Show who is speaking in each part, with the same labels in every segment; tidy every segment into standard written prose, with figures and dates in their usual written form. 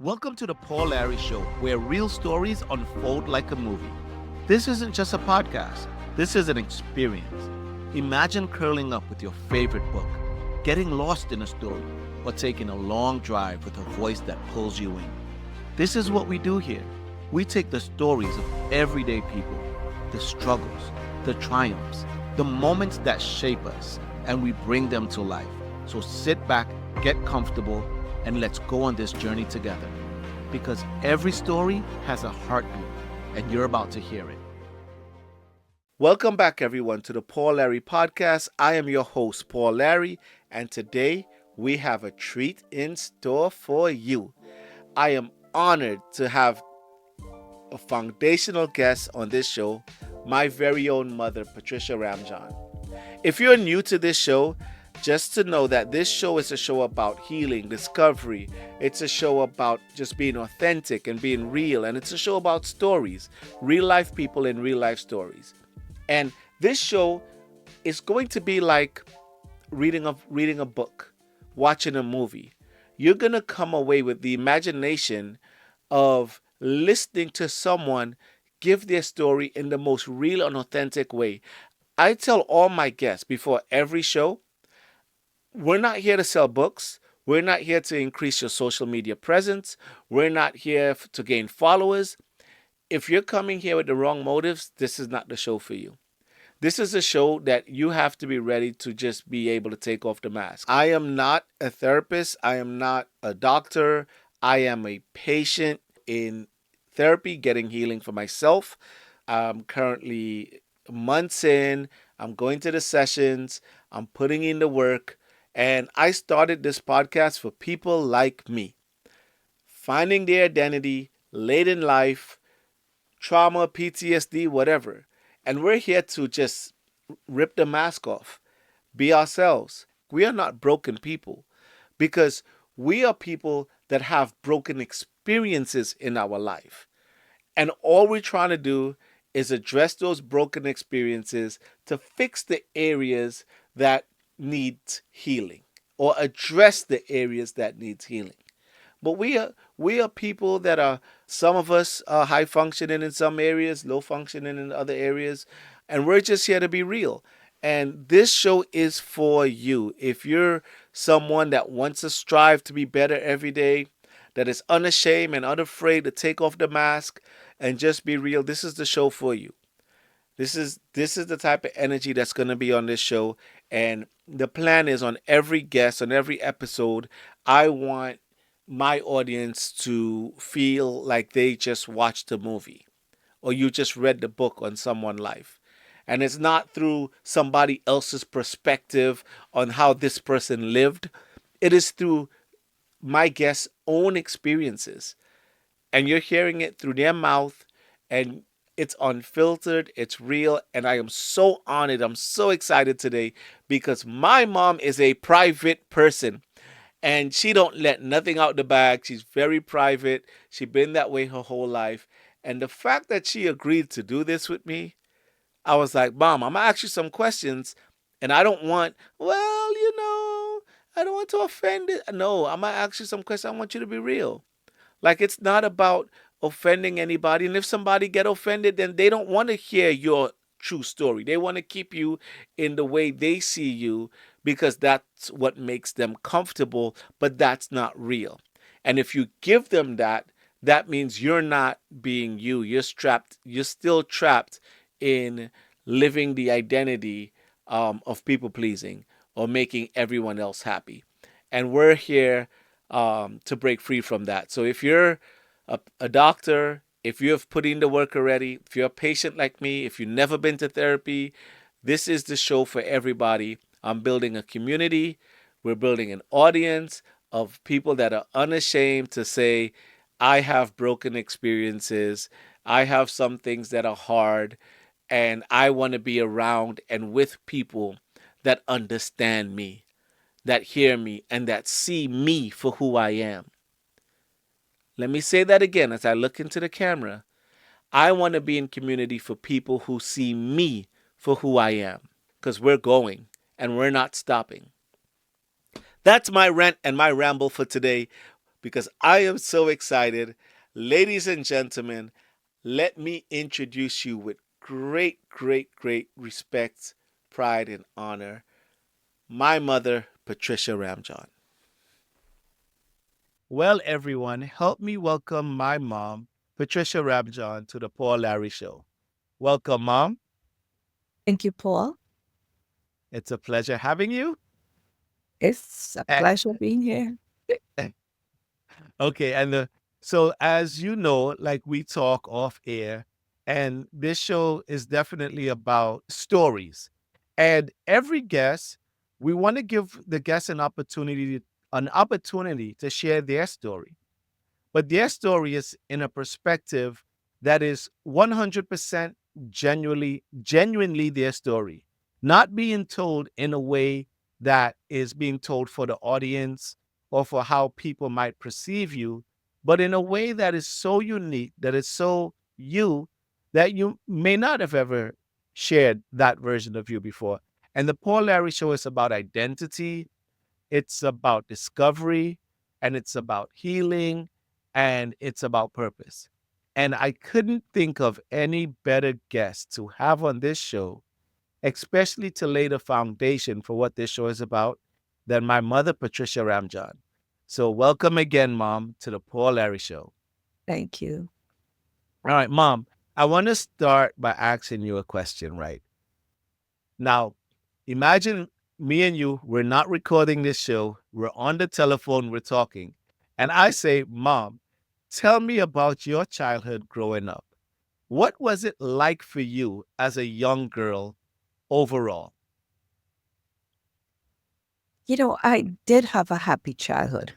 Speaker 1: Welcome to the Paul Larry Show, where real stories unfold like a movie. This isn't just a podcast, this is an experience. Imagine curling up with your favorite book, getting lost in a story, or taking a long drive with a voice that pulls you in. This is what we do here. We take the stories of everyday people, the struggles, the triumphs, the moments that shape us, and we bring them to life. So sit back, get comfortable, and let's go on this journey together. Because every story has a heartbeat, and you're about to hear it. Welcome back, everyone, to the Paul Larry Podcast. I am your host, Paul Larry, and today we have a treat in store for you. I am honored to have a foundational guest on this show, my very own mother, Patricia Ramjan. If you're new to this show, just to know that this show is a show about healing, discovery. It's a show about just being authentic and being real. And it's a show about stories, real life people and real life stories. And this show is going to be like reading a book, watching a movie. You're going to come away with the imagination of listening to someone give their story in the most real and authentic way. I tell all my guests before every show, we're not here to sell books. We're not here to increase your social media presence. We're not here to gain followers. If you're coming here with the wrong motives, this is not the show for you. This is a show that you have to be ready to just be able to take off the mask. I am not a therapist. I am not a doctor. I am a patient in therapy, getting healing for myself. I'm currently months in. I'm going to the sessions. I'm putting in the work. And I started this podcast for people like me, finding their identity late in life, trauma, PTSD, whatever. And we're here to just rip the mask off, be ourselves. We are not broken people because we are people that have broken experiences in our life. And all we're trying to do is address those broken experiences to fix the areas that need healing or address the areas that need healing. But we are people that are, some of us are high functioning in some areas, low functioning in other areas, and we're just here to be real. And this show is for you. If you're someone that wants to strive to be better every day, that is unashamed and unafraid to take off the mask and just be real, this is the show for you. This is the type of energy that's going to be on this show. And the plan is on every guest, on every episode, I want my audience to feel like they just watched a movie or you just read the book on someone's life. And it's not through somebody else's perspective on how this person lived. It is through my guest's own experiences. And you're hearing it through their mouth, and it's unfiltered, it's real, and I am so honored. I'm so excited today because my mom is a private person and she don't let nothing out the bag. She's very private. She's been that way her whole life. And the fact that she agreed to do this with me, I was like, Mom, I'm gonna ask you some questions, and I don't want, I don't want to offend it. No, I'm gonna ask you some questions. I want you to be real. Like, it's not about offending anybody. And if somebody get offended, then they don't want to hear your true story. They want to keep you in the way they see you because that's what makes them comfortable, but that's not real. And if you give them that, that means you're not being you. You're still trapped in living the identity of people pleasing or making everyone else happy. And we're here to break free from that. So if you're a doctor, if you have put in the work already, if you're a patient like me, if you've never been to therapy, this is the show for everybody. I'm building a community. We're building an audience of people that are unashamed to say, I have broken experiences. I have some things that are hard, and I want to be around and with people that understand me, that hear me, and that see me for who I am. Let me say that again as I look into the camera. I want to be in community for people who see me for who I am, because we're going and we're not stopping. That's my rant and my ramble for today. because I am so excited. Ladies and gentlemen, let me introduce you with great, great, great respect, pride, and honor, my mother, Patricia Ramjohn. Well, everyone, help me welcome my mom, Patricia Ramjohn, to the Paul Larry Show. Welcome, Mom.
Speaker 2: Thank you, Paul.
Speaker 1: It's a pleasure having you.
Speaker 2: It's a
Speaker 1: Eh,
Speaker 2: pleasure being here.
Speaker 1: Okay, so as you know, like we talk off air, and this show is definitely about stories. And every guest, we want to give the guest an opportunity to share their story. But their story is in a perspective that is 100% genuinely their story, not being told in a way that is being told for the audience or for how people might perceive you, but in a way that is so unique, that is so you, that you may not have ever shared that version of you before. And the Paul Larry Show is about identity, it's about discovery, and it's about healing, and it's about purpose. And I couldn't think of any better guest to have on this show, especially to lay the foundation for what this show is about, than my mother, Patricia Ramjohn. So, welcome again, Mom, to the Paul Larry Show.
Speaker 2: Thank you.
Speaker 1: All right, Mom, I want to start by asking you a question, right? Now, imagine me and you, we're not recording this show, we're on the telephone, we're talking. And I say, Mom, tell me about your childhood growing up. What was it like for you as a young girl overall?
Speaker 2: I did have a happy childhood.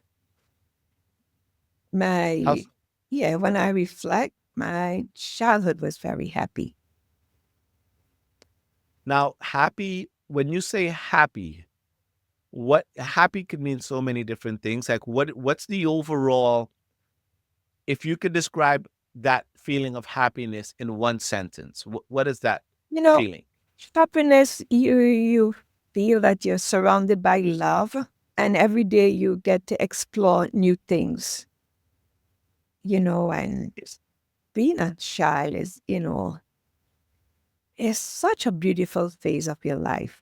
Speaker 2: My,
Speaker 1: How's
Speaker 2: yeah, when I reflect, my childhood was very happy.
Speaker 1: now happy, when you say happy, what happy could mean so many different things. Like what's the overall, if you could describe that feeling of happiness in one sentence, what is that
Speaker 2: You know,
Speaker 1: feeling?
Speaker 2: happiness, you feel that you're surrounded by love, and every day you get to explore new things, and being a child is such a beautiful phase of your life,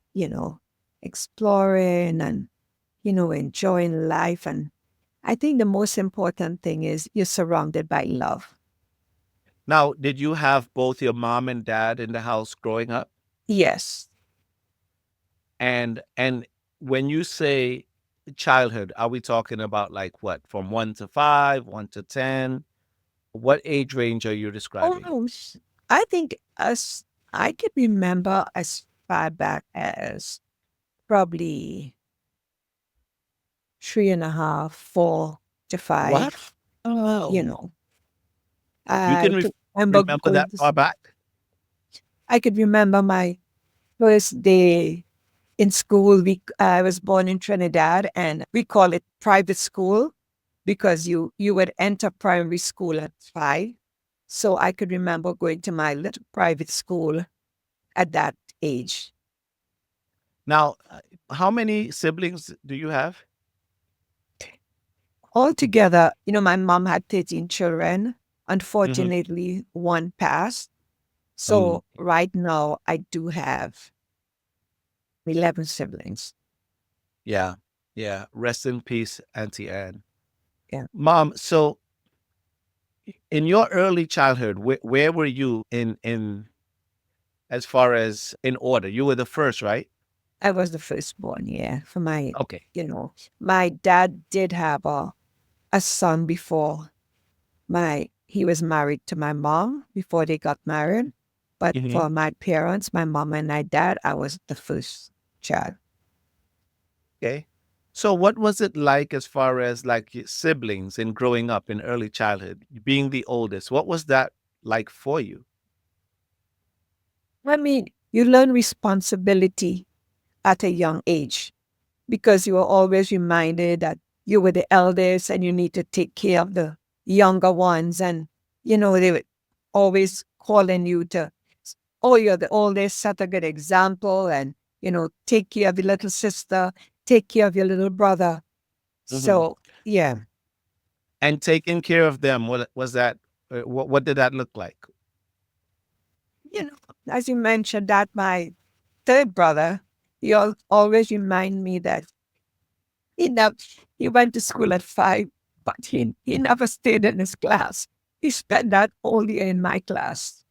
Speaker 2: exploring and, enjoying life. And I think the most important thing is you're surrounded by love.
Speaker 1: Now, did you have both your mom and dad in the house growing up?
Speaker 2: Yes.
Speaker 1: And when you say childhood, are we talking about like what, from 1 to 5, 1 to 10? What age range are you describing?
Speaker 2: Almost. I think as I could remember as far back as probably 3.5, 4 to 5,
Speaker 1: What? Oh,
Speaker 2: you know.
Speaker 1: you can
Speaker 2: I could remember
Speaker 1: remember
Speaker 2: going
Speaker 1: that
Speaker 2: to,
Speaker 1: far back?
Speaker 2: I could remember my first day in school. I was born in Trinidad, and we call it private school because you would enter primary school at 5. So I could remember going to my little private school at that age.
Speaker 1: Now, how many siblings do you have?
Speaker 2: Altogether, my mom had 13 children.
Speaker 1: Hmm.
Speaker 2: Unfortunately, one passed.
Speaker 1: Mm,
Speaker 2: So right now, I do have 11 siblings.
Speaker 1: yeah, yeah. Rest in peace, Auntie Anne.
Speaker 2: Yeah,
Speaker 1: Mom, so in your early childhood, where were you in as far as in order? You were the first, right?
Speaker 2: I was the firstborn. Yeah, for
Speaker 1: Okay.
Speaker 2: my dad did have a son before he was married to my mom before they got married. But
Speaker 1: Hmm.
Speaker 2: for my parents, my mom and my dad, I was the first child.
Speaker 1: Okay. So what was it like as far as like your siblings and growing up in early childhood, being the oldest? What was that like for you?
Speaker 2: I mean, you learn responsibility at a young age because you are always reminded that you were the eldest and you need to take care of the younger ones. And, they were always calling you to, oh, you're the oldest, set a good example and, take care of your little sister, take care of your little brother.
Speaker 1: Hmm.
Speaker 2: So, yeah.
Speaker 1: And taking care of them, what was that? What did that look like?
Speaker 2: You know, as you mentioned, that my third brother, always remind me that he never, he went to school at 5, but he never stayed in his class. He spent that whole year in my class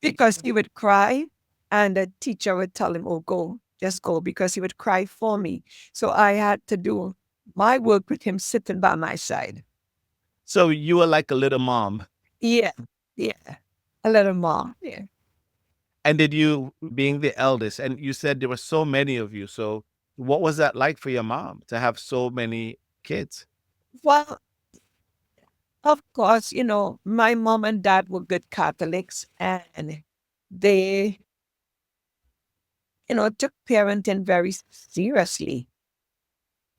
Speaker 2: because he would cry and the teacher would tell him, oh, go, just go, because he would cry for me. So I had to do my work with him sitting by my side.
Speaker 1: So you were like a little mom.
Speaker 2: Yeah, yeah. A little more. Yeah.
Speaker 1: And did you, being the eldest, and you said there were so many of you. So what was that like for your mom to have so many kids?
Speaker 2: Well, of course, my mom and dad were good Catholics and they, took parenting very seriously.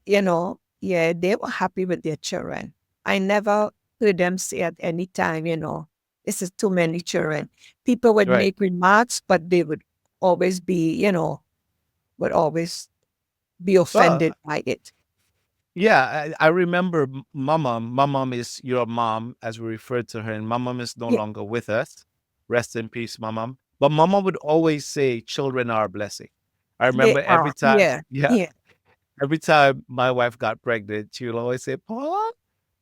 Speaker 2: Yeah, they were happy with their children. I never heard them say at any time, this is too many children. People would
Speaker 1: Right.
Speaker 2: make remarks, but they would always be, would always be
Speaker 1: Well,
Speaker 2: offended by it.
Speaker 1: yeah, I remember my mom. My mom is your mom, as we refer to her, and my mom is no
Speaker 2: Yeah,
Speaker 1: longer with us. Rest in peace, my mom. But my mom would always say, "Children are a blessing." I
Speaker 2: they
Speaker 1: remember every
Speaker 2: are.
Speaker 1: time,
Speaker 2: Yeah,
Speaker 1: yeah,
Speaker 2: yeah,
Speaker 1: every time my wife got pregnant, she would always say, "Paula,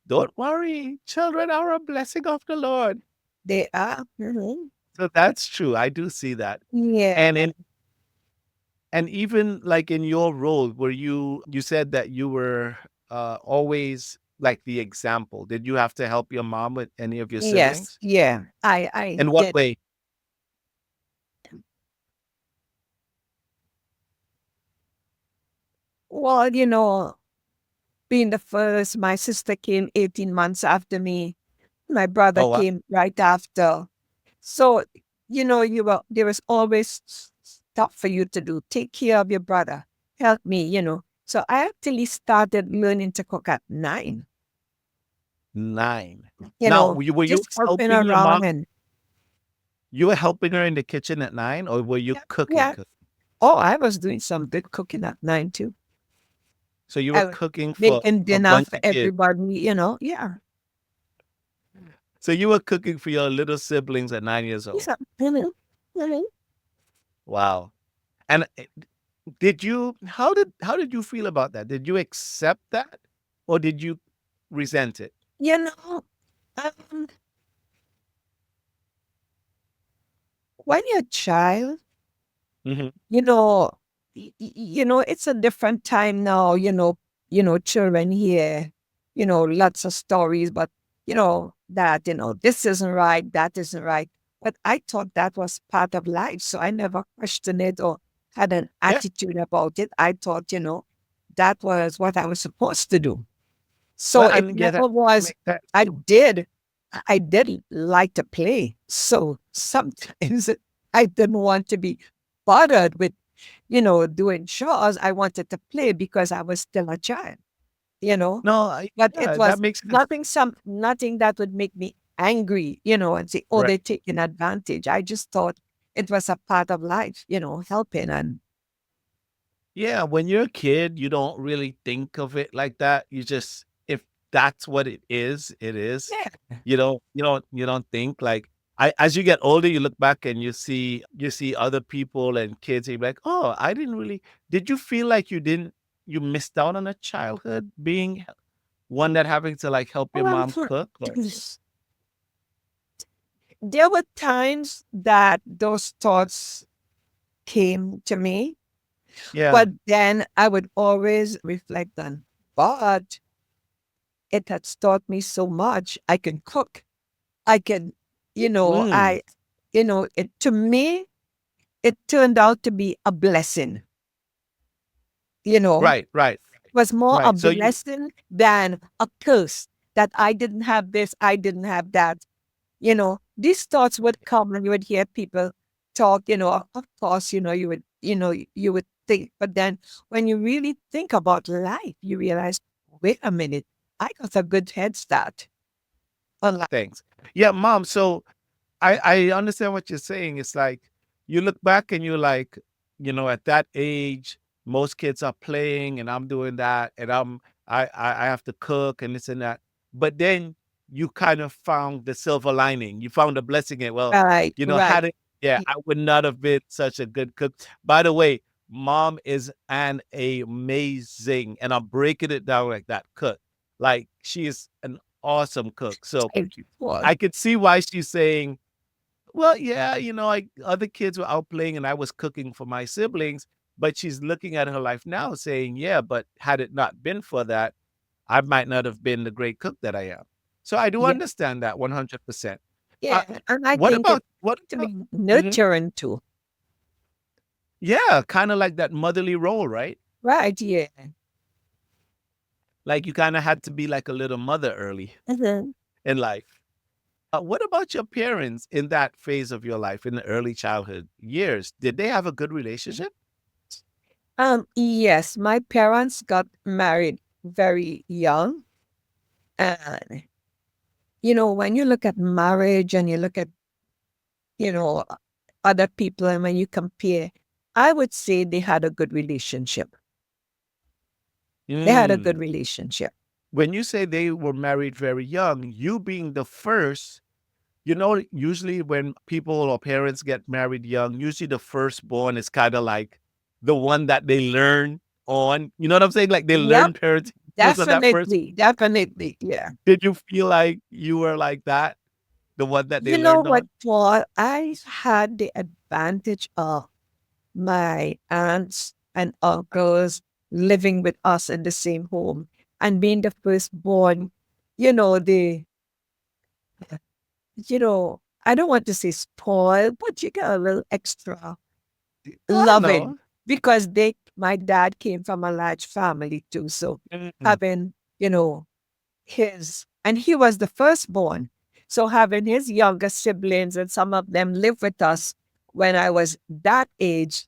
Speaker 1: don't worry, children are a blessing of the Lord."
Speaker 2: they are. Mhm.
Speaker 1: So that's true. I do see that,
Speaker 2: Yeah.
Speaker 1: and in and even like in your role, where you said that you were always like the example. Did you have to help your mom with any of your
Speaker 2: Yes,
Speaker 1: siblings?
Speaker 2: yeah. I
Speaker 1: In what
Speaker 2: did.
Speaker 1: way?
Speaker 2: Well, being the first, my sister came 18 months after me. My brother
Speaker 1: Oh, wow.
Speaker 2: came right after. So, there was always stuff for you to do. Take care of your brother. Help me. So I actually started learning to cook at 9,
Speaker 1: 9. Now, were you
Speaker 2: just helping
Speaker 1: helping your mom?
Speaker 2: around and
Speaker 1: You were helping her in the kitchen at 9, or were you
Speaker 2: yeah,
Speaker 1: cooking?
Speaker 2: yeah. Oh, I was doing some good cooking at 9 too.
Speaker 1: So you were
Speaker 2: I was
Speaker 1: cooking for
Speaker 2: making
Speaker 1: a
Speaker 2: dinner
Speaker 1: bunch
Speaker 2: for
Speaker 1: of kids.
Speaker 2: everybody. Yeah.
Speaker 1: So you were cooking for your little siblings at 9 years
Speaker 2: Yes,
Speaker 1: old.
Speaker 2: mhm, mhm.
Speaker 1: Wow. And did you how did you feel about that? Did you accept that, or did you resent it?
Speaker 2: You know, um, when you're a child,
Speaker 1: Mhm.
Speaker 2: you know, it's a different time now. Children hear, lots of stories, but that this isn't right, that isn't right. But I thought that was part of life, so I never questioned it or had an
Speaker 1: Yeah.
Speaker 2: attitude about it. I thought, that was what I was supposed to do. So
Speaker 1: Well,
Speaker 2: it
Speaker 1: and yeah,
Speaker 2: never
Speaker 1: that
Speaker 2: was.
Speaker 1: makes sense
Speaker 2: I
Speaker 1: too.
Speaker 2: did. I did like to play. So sometimes I didn't want to be bothered with, doing chores. I wanted to play because I was still a child, you know.
Speaker 1: No,
Speaker 2: But it
Speaker 1: yeah, that
Speaker 2: was
Speaker 1: makes sense.
Speaker 2: nothing that would make me angry, and say, oh,
Speaker 1: Right.
Speaker 2: they're taking advantage. I just thought it was a part of life, helping and
Speaker 1: Yeah, when you're a kid, you don't really think of it like that. You just, if that's what it is, it is.
Speaker 2: yeah.
Speaker 1: You don't think like, as you get older, you look back and you see other people and kids, and you're like, oh, I didn't really. Did you feel like you missed out on a childhood being one that having to like help your
Speaker 2: Well,
Speaker 1: mom cook? Or,
Speaker 2: there were times that those thoughts came to me,
Speaker 1: yeah.
Speaker 2: but then I would always reflect on, but it has taught me so much. I can cook. I can,
Speaker 1: Mm,
Speaker 2: it to me, it turned out to be a blessing, you know.
Speaker 1: right, right,
Speaker 2: It was more a
Speaker 1: right. So you,
Speaker 2: blessing than a curse that I didn't have this, I didn't have that. These thoughts would come and you would hear people talk, of course, you would think, but then when you really think about life, you realize, wait a minute, I got a good head start on life.
Speaker 1: thanks. Yeah, mom. So I understand what you're saying. It's like you look back and you're like, at that age, most kids are playing and I'm doing that and I have to cook and this and that. but then you kind of found the silver lining. You found a blessing in, well,
Speaker 2: Right, right.
Speaker 1: had it, yeah,
Speaker 2: Yeah,
Speaker 1: I would not have been such a good cook. By the way, mom is an amazing, and I'm breaking it down like that, cook. Like, she is an awesome cook. So
Speaker 2: thank you, Paul.
Speaker 1: I could see why she's saying, well, yeah, other kids were out playing and I was cooking for my siblings, but she's looking at her life now saying, yeah, but had it not been for that, I might not have been the great cook that I am. So I do
Speaker 2: Yeah,
Speaker 1: understand that 100%. Uh,
Speaker 2: yeah. And I
Speaker 1: what
Speaker 2: think
Speaker 1: about
Speaker 2: it
Speaker 1: what
Speaker 2: to
Speaker 1: about
Speaker 2: be
Speaker 1: mhm.
Speaker 2: nurturing too.
Speaker 1: Yeah, kinda like that motherly role, right?
Speaker 2: Right, yeah.
Speaker 1: Like, you kinda had to be like a little mother early
Speaker 2: Mhm.
Speaker 1: in life. What about your parents in that phase of your life, in the early childhood years? Did they have a good relationship?
Speaker 2: Yes, my parents got married very young. And, when you look at marriage and you look at, you know, other people and when you compare, I would say they had a good relationship. They had a good
Speaker 1: Mm.
Speaker 2: relationship.
Speaker 1: When you say they were married very young, you being the first, usually when people or parents get married young, usually the firstborn is kind of like the one that they learn on. You know what I'm saying? Like, they
Speaker 2: Yep,
Speaker 1: learn parenting skills on that first.
Speaker 2: definitely, definitely. Yeah.
Speaker 1: Did you feel like you were like that, the one that they
Speaker 2: You know
Speaker 1: learned
Speaker 2: what,
Speaker 1: on?
Speaker 2: Paul? I had the advantage of my aunts and uncles living with us in the same home and being the firstborn, you know, the, I don't want to say spoiled, but you get a little extra
Speaker 1: I
Speaker 2: loving
Speaker 1: know.
Speaker 2: because my dad came from a large family too. So
Speaker 1: Mm.
Speaker 2: having, and he was the firstborn. So having his younger siblings and some of them live with us when I was that age,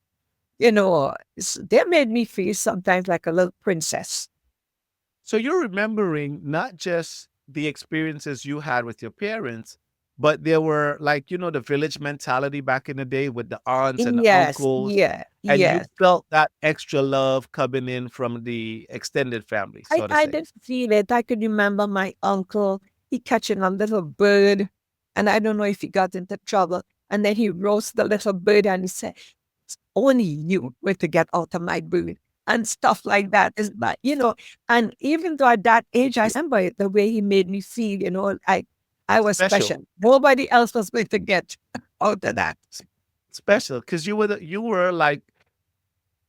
Speaker 2: they made me feel sometimes like a little princess.
Speaker 1: So you're remembering not just the experiences you had with your parents, but there were, like, the village mentality back in the day with the aunts and the
Speaker 2: Yes,
Speaker 1: uncles,
Speaker 2: yeah,
Speaker 1: and you
Speaker 2: yes.
Speaker 1: felt that extra love coming in from the extended family,
Speaker 2: I,
Speaker 1: so to
Speaker 2: I
Speaker 1: say.
Speaker 2: did feel it. I could remember my uncle, he catching a little bird, and I don't know if he got into trouble. And then he roasted the little bird and he said, only you were to get out of my bird and stuff like that. Is but and even though at that age I remember it, the way he made me feel, I was special.
Speaker 1: Special.
Speaker 2: Nobody else was going to get out of that.
Speaker 1: S- Special, because you were like,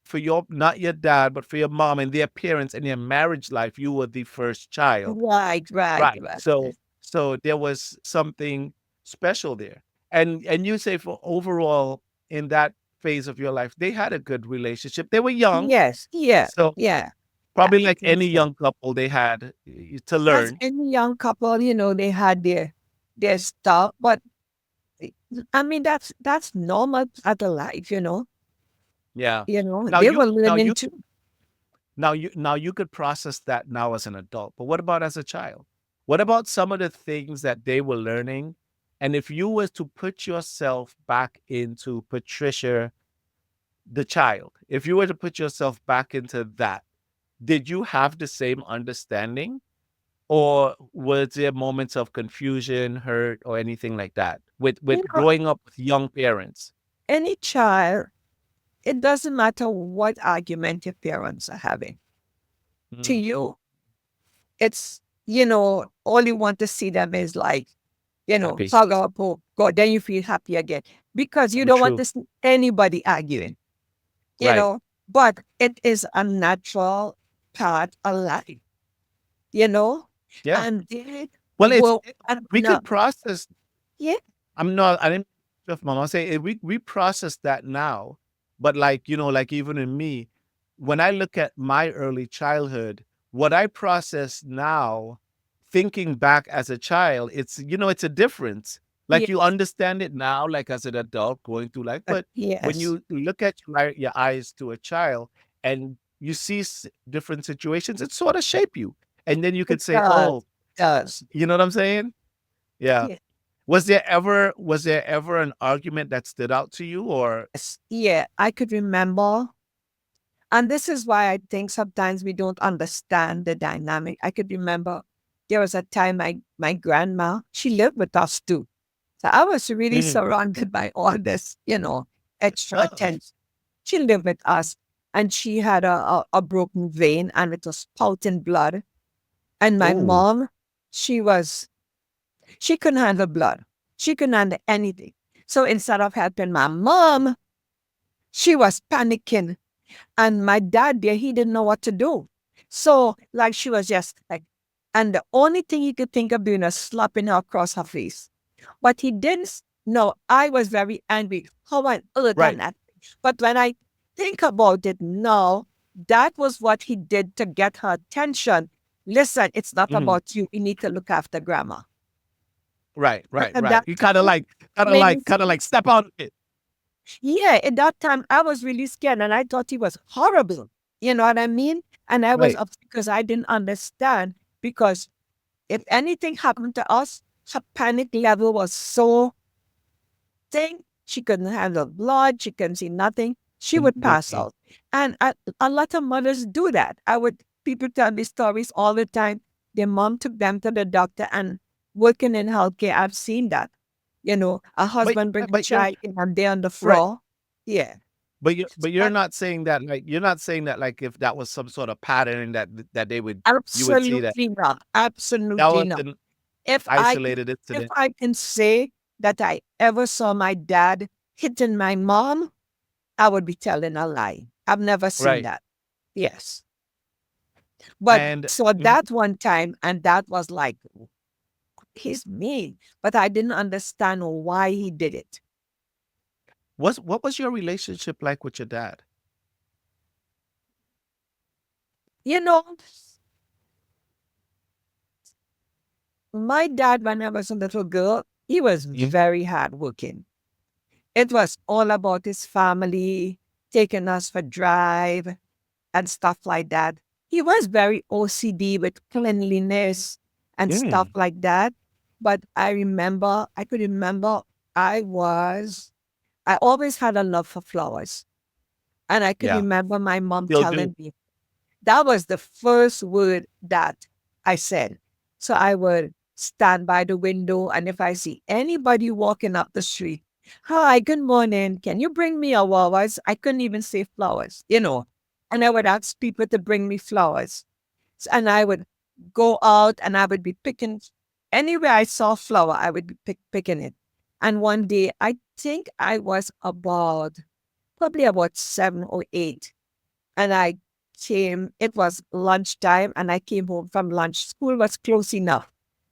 Speaker 1: for your, not your dad, but for your mom and their parents and their marriage life, you were the first child.
Speaker 2: Right, right,
Speaker 1: Right.
Speaker 2: right.
Speaker 1: So there was something special there. And you say, for overall, in that phase of your life, they had a good relationship. They were young.
Speaker 2: Yes, yeah,
Speaker 1: So
Speaker 2: yeah.
Speaker 1: probably
Speaker 2: I
Speaker 1: like
Speaker 2: think
Speaker 1: any
Speaker 2: so.
Speaker 1: young couple, they had to
Speaker 2: As
Speaker 1: learn.
Speaker 2: any young couple, they had their stuff, but I mean that's normal part of life,
Speaker 1: Yeah. Now
Speaker 2: They
Speaker 1: you
Speaker 2: were
Speaker 1: now
Speaker 2: learning
Speaker 1: you
Speaker 2: too.
Speaker 1: now you could process that now as an adult. But what about as a child? What about some of the things that they were learning? And if you was to put yourself back into Patricia, the child, if you were to put yourself back into that, did you have the same understanding? Or was there moments of confusion, hurt, or anything like that with
Speaker 2: You know,
Speaker 1: growing up with young parents?
Speaker 2: any child, it doesn't matter what argument your parents are having. To
Speaker 1: Mm,
Speaker 2: you, it's, all you want to see them is like,
Speaker 1: happy.
Speaker 2: hug up, oh God, then you feel happy again. Because you
Speaker 1: So
Speaker 2: don't want
Speaker 1: true.
Speaker 2: to see anybody arguing, you
Speaker 1: Right.
Speaker 2: know. But it is a natural part of life, you know.
Speaker 1: Yeah.
Speaker 2: And they
Speaker 1: Well,
Speaker 2: were and
Speaker 1: we
Speaker 2: no,
Speaker 1: could process.
Speaker 2: yeah,
Speaker 1: I didn't just mama say it, we process that now, but, like, like, even in me, when I look at my early childhood, what I process now, thinking back as a child, it's a difference. Like,
Speaker 2: yeah,
Speaker 1: you understand it now, like, as an adult going through life, but when
Speaker 2: yes,
Speaker 1: you look at your eyes to a child and you see different situations, it sort of shape you, and then you
Speaker 2: it
Speaker 1: could say,
Speaker 2: does,
Speaker 1: oh,
Speaker 2: does.
Speaker 1: you know what I'm saying? Yeah.
Speaker 2: Yeah.
Speaker 1: Was there ever an argument that stood out to you, or
Speaker 2: Yes, yeah, I could remember. And this is why I think sometimes we don't understand the dynamic. I could remember there was a time my grandma, she lived with us too. So I was really
Speaker 1: Mhm.
Speaker 2: surrounded by all this, extra
Speaker 1: Oh.
Speaker 2: attention. She lived with us and she had a broken vein and it was spouting blood. And my
Speaker 1: Oh.
Speaker 2: mom, she was, she couldn't handle blood. She couldn't handle anything. So instead of helping my mom, she was panicking. And my dad there, he didn't know what to do. So like she was just like, and the only thing he could think of doing was slapping her across her face. But he didn't know. I was very angry. How on earth
Speaker 1: Right.
Speaker 2: and that? But when I think about it now, that was what he did to get her attention. Listen, it's not
Speaker 1: Mhm.
Speaker 2: about you. You need to look after grandma.
Speaker 1: Right, right,
Speaker 2: And
Speaker 1: right.
Speaker 2: that
Speaker 1: You kind of like step out of it.
Speaker 2: yeah, at that time I was really scared and I thought he was horrible. You know what I mean? And I was
Speaker 1: Right.
Speaker 2: upset because I didn't understand. Because if anything happened to us, her panic level was so thing. She couldn't handle blood. She couldn't see nothing. She would pass
Speaker 1: Mhm.
Speaker 2: out. And a lot of mothers do that. People tell me stories all the time. Their mom took them to the doctor and working in healthcare, I've seen that. A
Speaker 1: But
Speaker 2: husband bring a
Speaker 1: but you're
Speaker 2: child in and they're on the
Speaker 1: right.
Speaker 2: floor. Yeah.
Speaker 1: But you're
Speaker 2: But
Speaker 1: not saying that like you're not saying that like if that was some sort of pattern that they would you would see that
Speaker 2: absolutely not.
Speaker 1: that
Speaker 2: Absolutely
Speaker 1: was
Speaker 2: not.
Speaker 1: an
Speaker 2: If I
Speaker 1: isolated
Speaker 2: if
Speaker 1: incident.
Speaker 2: I can say that I ever saw my dad hitting my mom, I would be telling a lie. I've never seen
Speaker 1: Right.
Speaker 2: that. Yes. But
Speaker 1: And
Speaker 2: so
Speaker 1: mhm.
Speaker 2: that one time, and that was like, he's mean. But I didn't understand why he did it.
Speaker 1: What was your relationship like with your dad?
Speaker 2: You know, my dad, when I was a little girl, he was
Speaker 1: Mhm.
Speaker 2: very hardworking. It was all about his family, taking us for drive and stuff like that. He was very OCD with cleanliness and stuff
Speaker 1: Mm.
Speaker 2: like that. But I could remember I was, I always had a love for flowers. And I could
Speaker 1: Yeah.
Speaker 2: remember my mom
Speaker 1: Still do.
Speaker 2: telling me that was the first word that I said. So I would stand by the window, and if I see anybody walking up the street, hi, good morning. Can you bring me a flowers? I couldn't even say flowers. And I would ask people to bring me flowers. And I would go out and I would be picking anywhere I saw flower, I would be picking it. And one day, I think I was probably about 7 or 8, and it was lunchtime and I came home from lunch. School was close enough.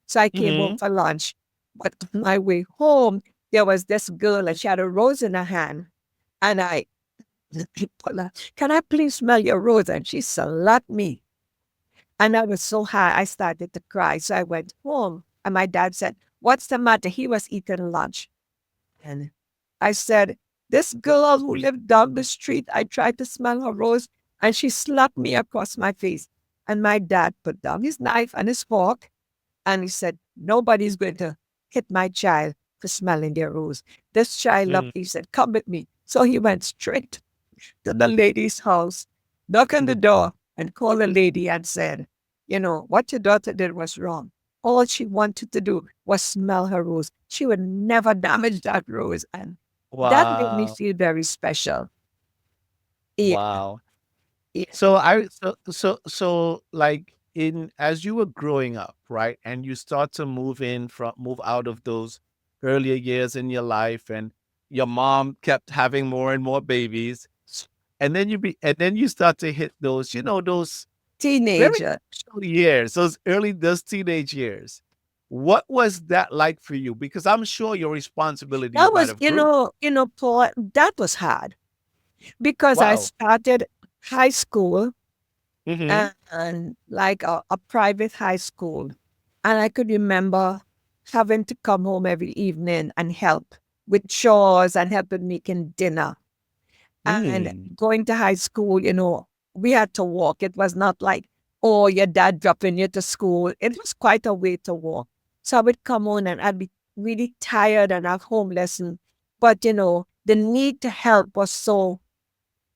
Speaker 2: So I came home
Speaker 1: Mhm.
Speaker 2: for lunch. But on my way home, there was this girl and she had a rose in her hand. And I told her, can I please smell your rose? And she slapped me. And I was so high, I started to cry. So I went home and my dad said, what's the matter? He was eating lunch. And I said, this girl who lived down the street, I tried to smell her rose and she slapped me across my face. And my dad put down his knife and his fork and he said, nobody's going to hit my child for smelling their rose. This child loved
Speaker 1: Mhm.
Speaker 2: me. He said, come with me. So he went straight to the lady's house, knocked on the door, and called the lady and said, what your daughter did was wrong. All she wanted to do was smell her rose. She would never damage that rose. And that made me
Speaker 1: Wow.
Speaker 2: feel very special. Yeah,
Speaker 1: Wow.
Speaker 2: yeah.
Speaker 1: So like in as you were growing up, right? And you start to move out of those earlier years in your life and your mom kept having more and more babies. And then you start to hit those, those very
Speaker 2: Teenager.
Speaker 1: crucial years, those teenage years. What was that like for you? Because I'm sure your responsibilities
Speaker 2: That
Speaker 1: might
Speaker 2: was,
Speaker 1: have grew.
Speaker 2: Paul, that was hard because I
Speaker 1: Wow.
Speaker 2: started high school
Speaker 1: Hmm.
Speaker 2: and like a private high school. And I could remember having to come home every evening and help with chores and help with making dinner. And
Speaker 1: Mm.
Speaker 2: going to high school, we had to walk. It was not like, oh, your dad dropping you to school. It was quite a way to walk. So I would come home and I'd be really tired and have home lesson. But, the need to help was so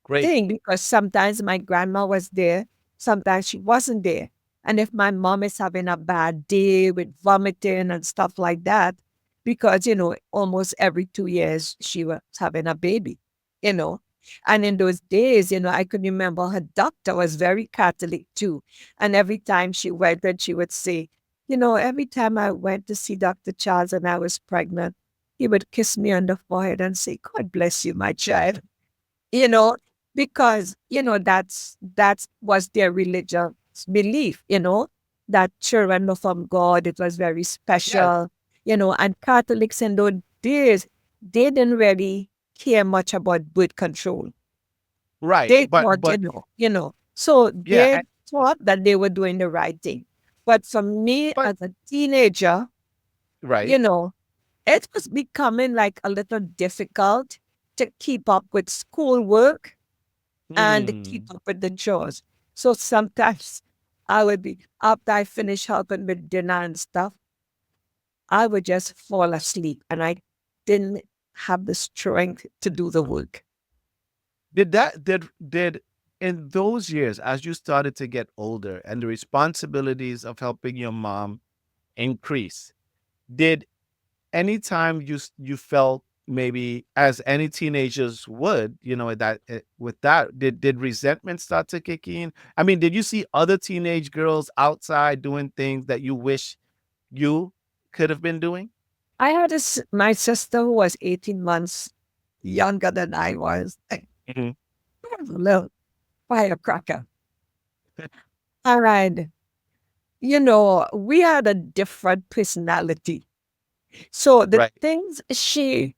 Speaker 1: Great.
Speaker 2: thing because sometimes my grandma was there, sometimes she wasn't there. And if my mom is having a bad day with vomiting and stuff like that, because, almost every 2 years she was having a baby, you know. And in those days, I could remember her doctor was very Catholic too. And every time she went, and she would say, every time I went to see Dr. Charles and I was pregnant, he would kiss me on the forehead and say, God bless you, my child. You know, because, that's was their religious belief, that children were from God. It was very
Speaker 1: Yes.
Speaker 2: special, and Catholics in those days, they didn't really care much about birth control.
Speaker 1: Right.
Speaker 2: They thought, so
Speaker 1: Yeah.
Speaker 2: they thought that they were doing the right thing. But for me
Speaker 1: But
Speaker 2: as a teenager,
Speaker 1: right.
Speaker 2: you know, it was becoming like a little difficult to keep up with schoolwork and keep
Speaker 1: Mm.
Speaker 2: up with the chores. So sometimes I would be, after I finish helping with dinner and stuff, I would just fall asleep and I didn't have the strength to do the work.
Speaker 1: Did in those years, as you started to get older and the responsibilities of helping your mom increase, did anytime you felt maybe as any teenagers would, with that, did resentment start to kick in? I mean, did you see other teenage girls outside doing things that you wish you could have been doing?
Speaker 2: I had my sister who was 18 months younger than I was. I
Speaker 1: Mhm.
Speaker 2: was a little firecracker. All right. We had a different personality. So the
Speaker 1: Right.
Speaker 2: things she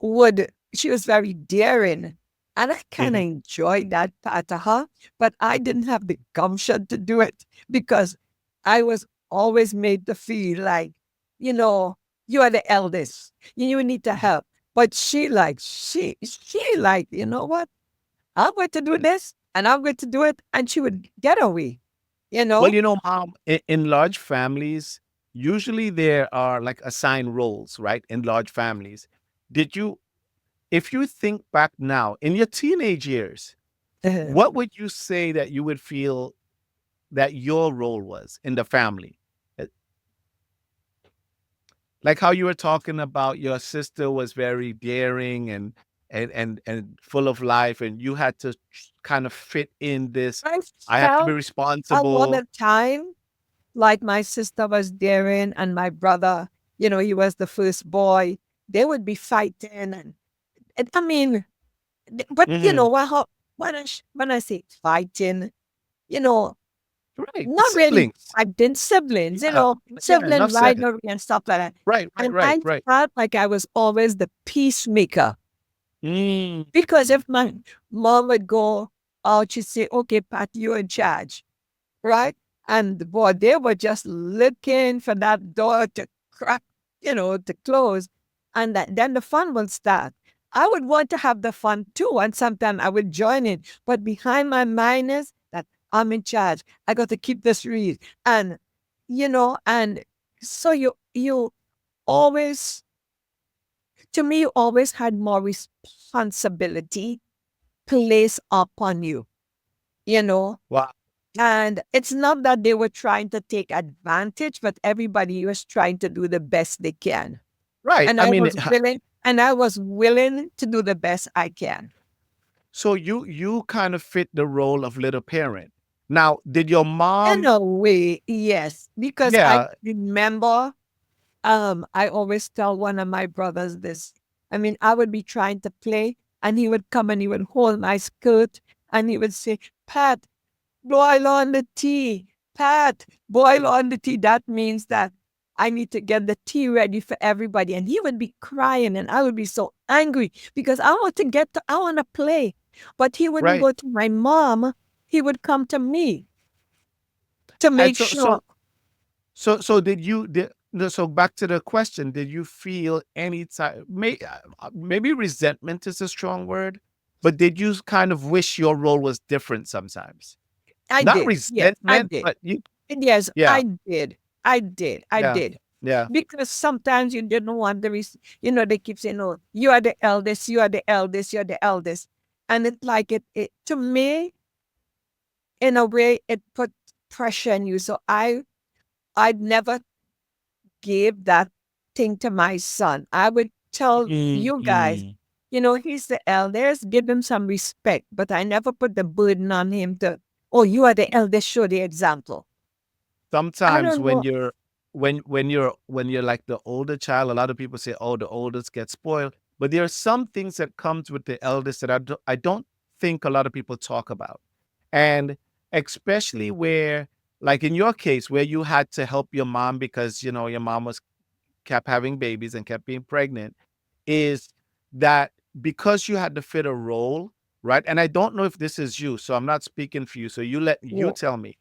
Speaker 2: was very daring. And I kind of
Speaker 1: Mhm.
Speaker 2: enjoyed that part of her, but I didn't have the gumption to do it because I was always made to feel like, you know, you are the eldest. You need to help. But she like, you know what? I'm going to do this and I'm going to do it. And she would get away, you
Speaker 1: Well,
Speaker 2: know?
Speaker 1: in large families, usually there are like assigned roles, right? In large families. Did you, if you think back now in your teenage years, what would you say that you would feel that your role was in the family? Uh, Like how you were talking about your sister was very daring and full of life, and you had to kind of fit in this.
Speaker 2: I
Speaker 1: I have to be
Speaker 2: felt a lot
Speaker 1: responsible.
Speaker 2: of time like my sister was daring and my brother, he was the first boy. They would be fighting and I mean, but
Speaker 1: Hmm.
Speaker 2: when I say fighting, you know,
Speaker 1: Right,
Speaker 2: not really
Speaker 1: siblings.
Speaker 2: fighting siblings,
Speaker 1: Yeah, yeah.
Speaker 2: sibling
Speaker 1: Enough said.
Speaker 2: rivalry and stuff like that.
Speaker 1: Right, right,
Speaker 2: And
Speaker 1: right,
Speaker 2: I
Speaker 1: right.
Speaker 2: felt like I was always the peacemaker
Speaker 1: Mm.
Speaker 2: because if my mom would go out, she'd say, "Okay, Pat, you're in charge." Right? And boy, they were just looking for that door to crack, to close. And then the fun will start. I would want to have the fun too. And sometimes I would join in. But behind my mind is that I'm in charge. I got to keep this read. And so you always, to me, you always had more responsibility placed upon you, you know
Speaker 1: Wow.
Speaker 2: And it's not that they were trying to take advantage, but everybody was trying to do the best they can.
Speaker 1: Right.
Speaker 2: And
Speaker 1: I
Speaker 2: I
Speaker 1: mean,
Speaker 2: was willing, and I was willing to do the best I can.
Speaker 1: so you kind of fit the role of little parent. Now, did your
Speaker 2: In
Speaker 1: mom?
Speaker 2: a way, yes. Because I
Speaker 1: Yeah.
Speaker 2: remember I always tell one of my brothers this. I mean, I would be trying to play and he would come and he would hold my skirt and he would say, Pat, boil on the tea. Pat, boil on the tea. That means that I need to get the tea ready for everybody. And he would be crying and I would be so angry because I want to play. But he wouldn't
Speaker 1: Right.
Speaker 2: go to my mom. He would come to me to
Speaker 1: And
Speaker 2: make
Speaker 1: so
Speaker 2: sure.
Speaker 1: so did you did no, so back to the question, did you feel any type, maybe resentment is a strong word, but did you kind of wish your role was different sometimes?
Speaker 2: I
Speaker 1: Not
Speaker 2: did. Yes, I
Speaker 1: resentment,
Speaker 2: did.
Speaker 1: but you
Speaker 2: Yes,
Speaker 1: yeah,
Speaker 2: I did. I did. I
Speaker 1: yeah,
Speaker 2: did.
Speaker 1: yeah.
Speaker 2: Because sometimes you didn't want they keep saying, "Oh, you are the eldest, you are the eldest, you're the eldest," and it's like it to me, in a way, it put pressure on you. So I'd never gave that thing to my son. I would tell you guys,
Speaker 1: Mm-mm.
Speaker 2: he's the eldest, give him some respect. But I never put the burden on him to, oh, you are the eldest, show the example. I
Speaker 1: Sometimes
Speaker 2: don't know.
Speaker 1: when you're like the older child, a lot of people say, "Oh, the oldest get spoiled." But there are some things that comes with the eldest that I don't think a lot of people talk about, and especially where, like in your case, where you had to help your mom because your mom was kept having babies and kept being pregnant, is that because you had to fit a role, right? And I don't know if this is you, so I'm not speaking for you. So you
Speaker 2: Yeah,
Speaker 1: tell me,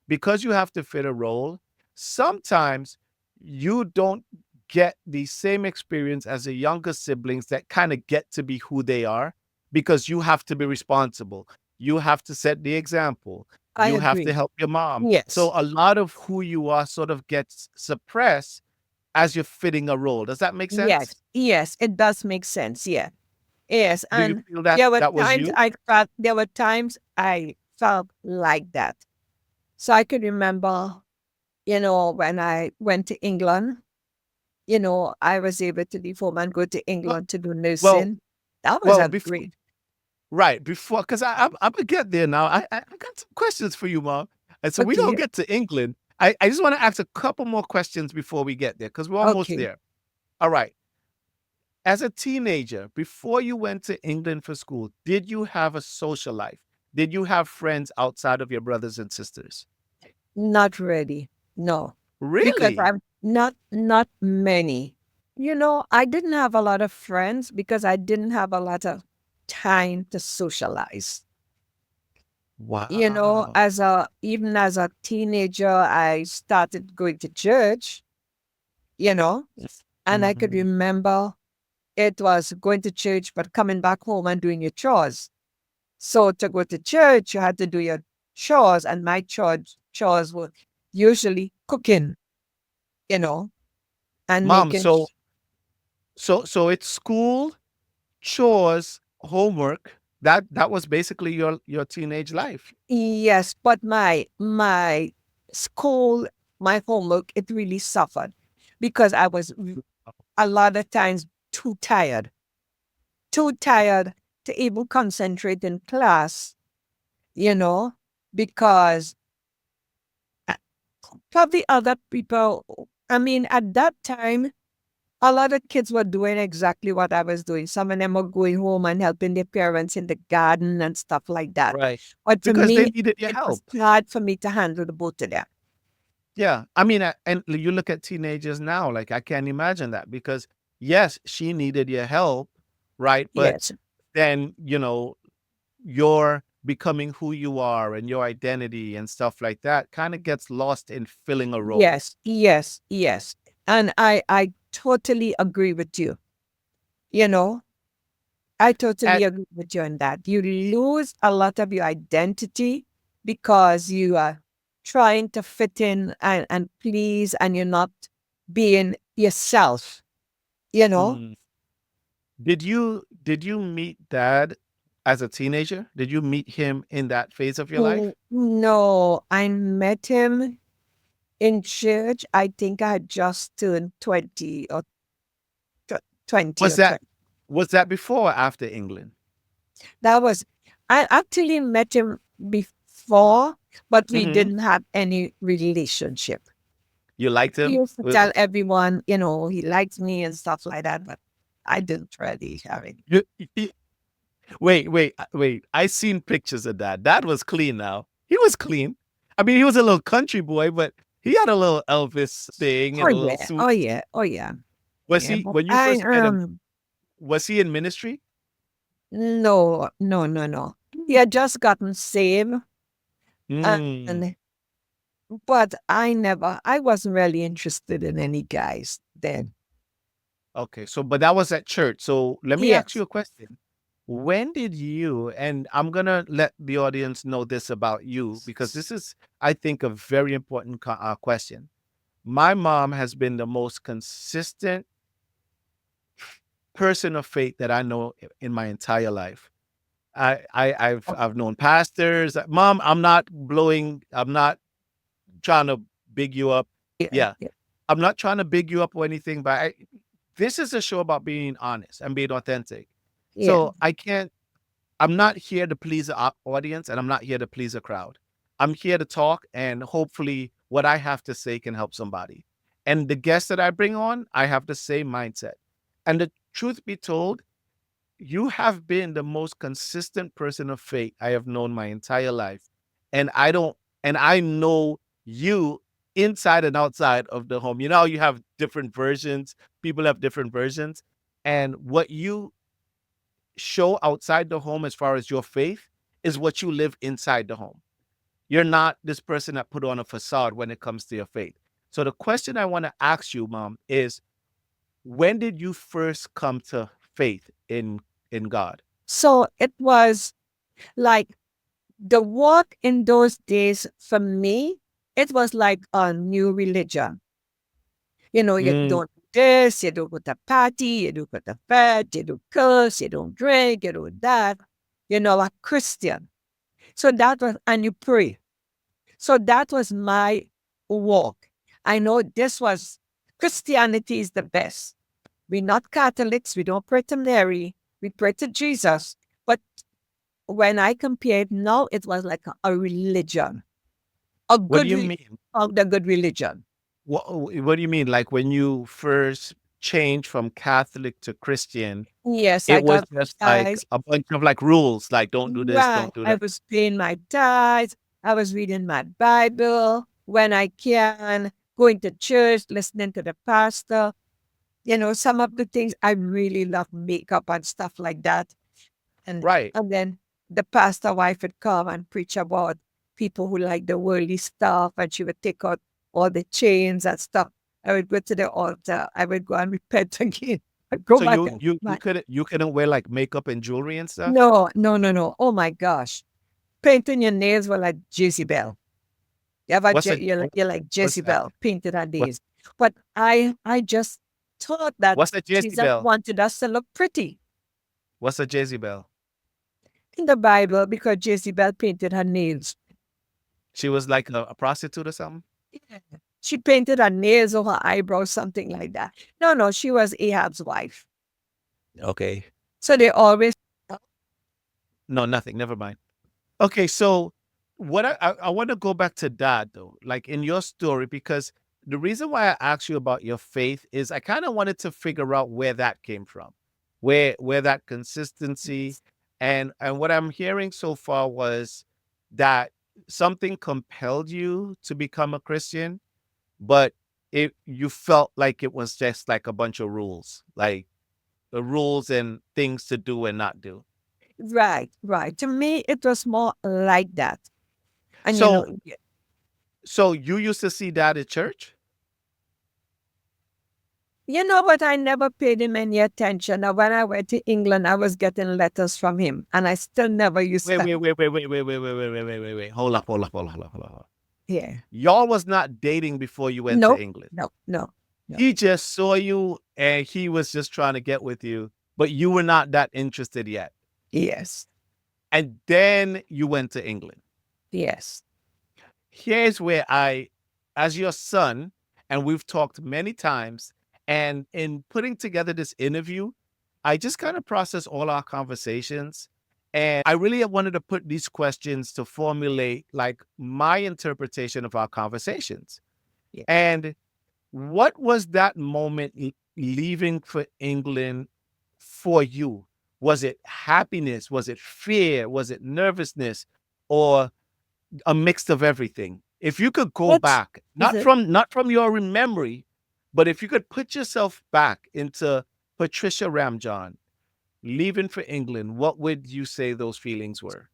Speaker 1: because you have to fit a role, sometimes you don't get the same experience as the younger siblings that kind of get to be who they are because you have to be responsible. You have to set the example.
Speaker 2: I
Speaker 1: You have to
Speaker 2: agree.
Speaker 1: help your mom. So
Speaker 2: Yes.
Speaker 1: a lot of who you are sort of gets suppressed as you're fitting a role. Does that make sense?
Speaker 2: Yes. Yes. It does make sense. Yeah. Yes.
Speaker 1: Do you
Speaker 2: And
Speaker 1: feel that that was you?
Speaker 2: there were times I felt like that. So I could remember, when I went to England, I was able to leave home and go to
Speaker 1: Well,
Speaker 2: England to do
Speaker 1: well,
Speaker 2: nursing. That was
Speaker 1: well,
Speaker 2: a
Speaker 1: before
Speaker 2: great.
Speaker 1: right before, because I'm gonna get there now. I got some questions for you, Mom. And so we don't
Speaker 2: Okay.
Speaker 1: get to England. I just want to ask a couple more questions before we get there, because we're almost
Speaker 2: Okay.
Speaker 1: there. All right. As a teenager, before you went to England for school, did you have a social life? Did you have friends outside of your brothers and sisters?
Speaker 2: Not ready. No. Because
Speaker 1: Really?
Speaker 2: I'm not many. I didn't have a lot of friends because I didn't have a lot of time to socialize.
Speaker 1: Wow.
Speaker 2: Even as a teenager, I started going to church, you know, and I could
Speaker 1: Mhm.
Speaker 2: remember it was going to church, but coming back home and doing your chores. So to go to church, you had to do your chores, and my chores were usually cooking, you know, and
Speaker 1: Mom,
Speaker 2: making.
Speaker 1: so it's school, chores, homework. That was basically your teenage life.
Speaker 2: Yes, but my school, my homework, it really suffered because I was a lot of times too tired to even concentrate in class, you know, because uh, probably other people, I mean, at that time, a lot of kids were doing exactly what I was doing. Some of them were going home and helping their parents in the garden and stuff like that.
Speaker 1: Right.
Speaker 2: But for
Speaker 1: Because they
Speaker 2: me,
Speaker 1: needed your
Speaker 2: it was
Speaker 1: help.
Speaker 2: hard for me to handle the both of them.
Speaker 1: Yeah. I mean, and you look at teenagers now, like I can't imagine that because yes, she needed your help, right? But
Speaker 2: Yes.
Speaker 1: then, you're becoming who you are and your identity and stuff like that kind of gets lost in filling a role.
Speaker 2: Yes, yes, yes. And I totally agree with you. You know, I totally
Speaker 1: And
Speaker 2: agree with you on that. You lose a lot of your identity because you are trying to fit in and please, and you're not being yourself, you know?
Speaker 1: mm, did you meet dad as a teenager? Did you meet him in that phase of your life?
Speaker 2: No, I met him in church. I think I had just turned 20
Speaker 1: Was
Speaker 2: or
Speaker 1: that
Speaker 2: 20.
Speaker 1: was that before or after England?
Speaker 2: That was, I actually met him before, but we
Speaker 1: Hmm.
Speaker 2: didn't have any relationship.
Speaker 1: You liked
Speaker 2: He
Speaker 1: him?
Speaker 2: used to tell everyone, he likes me and stuff like that, but I didn't really have it.
Speaker 1: You, wait. I seen pictures of that. That was clean now. He was clean. I mean, he was a little country boy, but he had a little Elvis thing
Speaker 2: Oh
Speaker 1: and a little
Speaker 2: yeah,
Speaker 1: suit.
Speaker 2: oh yeah, oh yeah,
Speaker 1: Was
Speaker 2: yeah.
Speaker 1: he,
Speaker 2: But
Speaker 1: when you
Speaker 2: I
Speaker 1: first met him, was he in ministry?
Speaker 2: no, no, no, no. He had just gotten saved,
Speaker 1: Mm,
Speaker 2: and but I wasn't really interested in any guys then.
Speaker 1: okay. So, but that was at church. So let me ask you
Speaker 2: Yes.
Speaker 1: a question. When did you, and I'm going to let the audience know this about you because this is, I think, a very important question. My mom has been the most consistent person of faith that I know in my entire life. I've known pastors. Mom, I'm not blowing. I'm not. trying to big you up.
Speaker 2: Yeah,
Speaker 1: Yeah.
Speaker 2: yeah,
Speaker 1: I'm not trying to big you up or anything, but this is a show about being honest and being authentic.
Speaker 2: yeah.
Speaker 1: So I'm not here to please the audience, and I'm not here to please a crowd. I'm here to talk, and hopefully what I have to say can help somebody. And the guests that I bring on, I have the same mindset. And the truth be told, you have been the most consistent person of faith I have known my entire life. And I don't, and I know you inside and outside of the home. You know, how you have different versions, people have different versions. And what you show outside the home as far as your faith is what you live inside the home. You're not this person that put on a facade when it comes to your faith. So the question I want to ask you, Mom, is when did you first come to faith in God?
Speaker 2: So it was like the walk in those days for me, it was like a new religion. You
Speaker 1: Mm,
Speaker 2: don't do this, you don't go to party, you don't go to bed, you don't curse, you don't drink, you don't that. A Christian. So that was, and you pray. So that was my walk. I know this was, Christianity is the best. We're not Catholics, we don't pray to Mary, we pray to Jesus. But when I compared, now it was like a religion, a
Speaker 1: what do
Speaker 2: good,
Speaker 1: you mean?
Speaker 2: a good religion.
Speaker 1: What do you mean? Like when you first changed from Catholic to Christian,
Speaker 2: Yes, I
Speaker 1: it was
Speaker 2: got
Speaker 1: just like
Speaker 2: baptized.
Speaker 1: a bunch of like rules, like don't do this,
Speaker 2: Right.
Speaker 1: don't do
Speaker 2: I
Speaker 1: that.
Speaker 2: was paying my tithes. I was reading my Bible when I can, going to church, listening to the pastor. Some of the things I really love makeup and stuff like that. And
Speaker 1: Right.
Speaker 2: and then the pastor wife would come and preach about people who like the worldly stuff, and she would take out all the chains and stuff. I would go to the altar. I would go and repent again. I'd go
Speaker 1: So
Speaker 2: back
Speaker 1: you
Speaker 2: and
Speaker 1: you you couldn't you couldn't wear like makeup and jewelry and stuff?
Speaker 2: no, no, no, no. Oh my gosh. Painting your nails were like Jezebel. You ever
Speaker 1: What's a
Speaker 2: you're like
Speaker 1: what's that?
Speaker 2: Jezebel, painted her
Speaker 1: What
Speaker 2: nails. But I just thought that
Speaker 1: what's a
Speaker 2: Jesus
Speaker 1: Jezebel?
Speaker 2: wanted us to look pretty
Speaker 1: What's a Jezebel?
Speaker 2: in the Bible because Jezebel painted her nails.
Speaker 1: She was like a prostitute or something?
Speaker 2: Yeah. She painted her nails or her eyebrows, something like that. No, no, she was Ahab's wife.
Speaker 1: Okay.
Speaker 2: So they always,
Speaker 1: No, nothing. Never mind. Okay, so what I want to go back to that though, like in your story, because the reason why I asked you about your faith is I kind of wanted to figure out where that came from, where that consistency, and what I'm hearing so far was that something compelled you to become a Christian, but you felt like it was just like a bunch of rules, like the rules and things to do and not do.
Speaker 2: right, right. To me, it was more like that. And
Speaker 1: So so you used to see that at church?
Speaker 2: but I never paid him any attention. Now, when I went to England, I was getting letters from him, and I still never used
Speaker 1: Wait,
Speaker 2: to.
Speaker 1: wait, wait, wait, wait, wait, wait, wait, wait, wait, wait, wait, wait. Hold up, hold up, hold up, hold up, hold up. Hold up.
Speaker 2: Yeah.
Speaker 1: Y'all was not dating before you went to
Speaker 2: No,
Speaker 1: England.
Speaker 2: no, no, no.
Speaker 1: He just saw you and he was just trying to get with you, but you were not that interested yet.
Speaker 2: Yes,
Speaker 1: And then you went to England.
Speaker 2: yes.
Speaker 1: Here's where as your son, and we've talked many times, and in putting together this interview, I just kind of process all our conversations. And I really wanted to put these questions to formulate like my interpretation of our conversations.
Speaker 2: Yeah.
Speaker 1: And what was that moment leaving for England for you? Was it happiness? Was it fear? Was it nervousness? Or a mix of everything? If you could go
Speaker 2: What
Speaker 1: back,
Speaker 2: is
Speaker 1: not
Speaker 2: it?
Speaker 1: from your memory, but if you could put yourself back into Patricia Ramjohn leaving for England, what would you say those feelings were?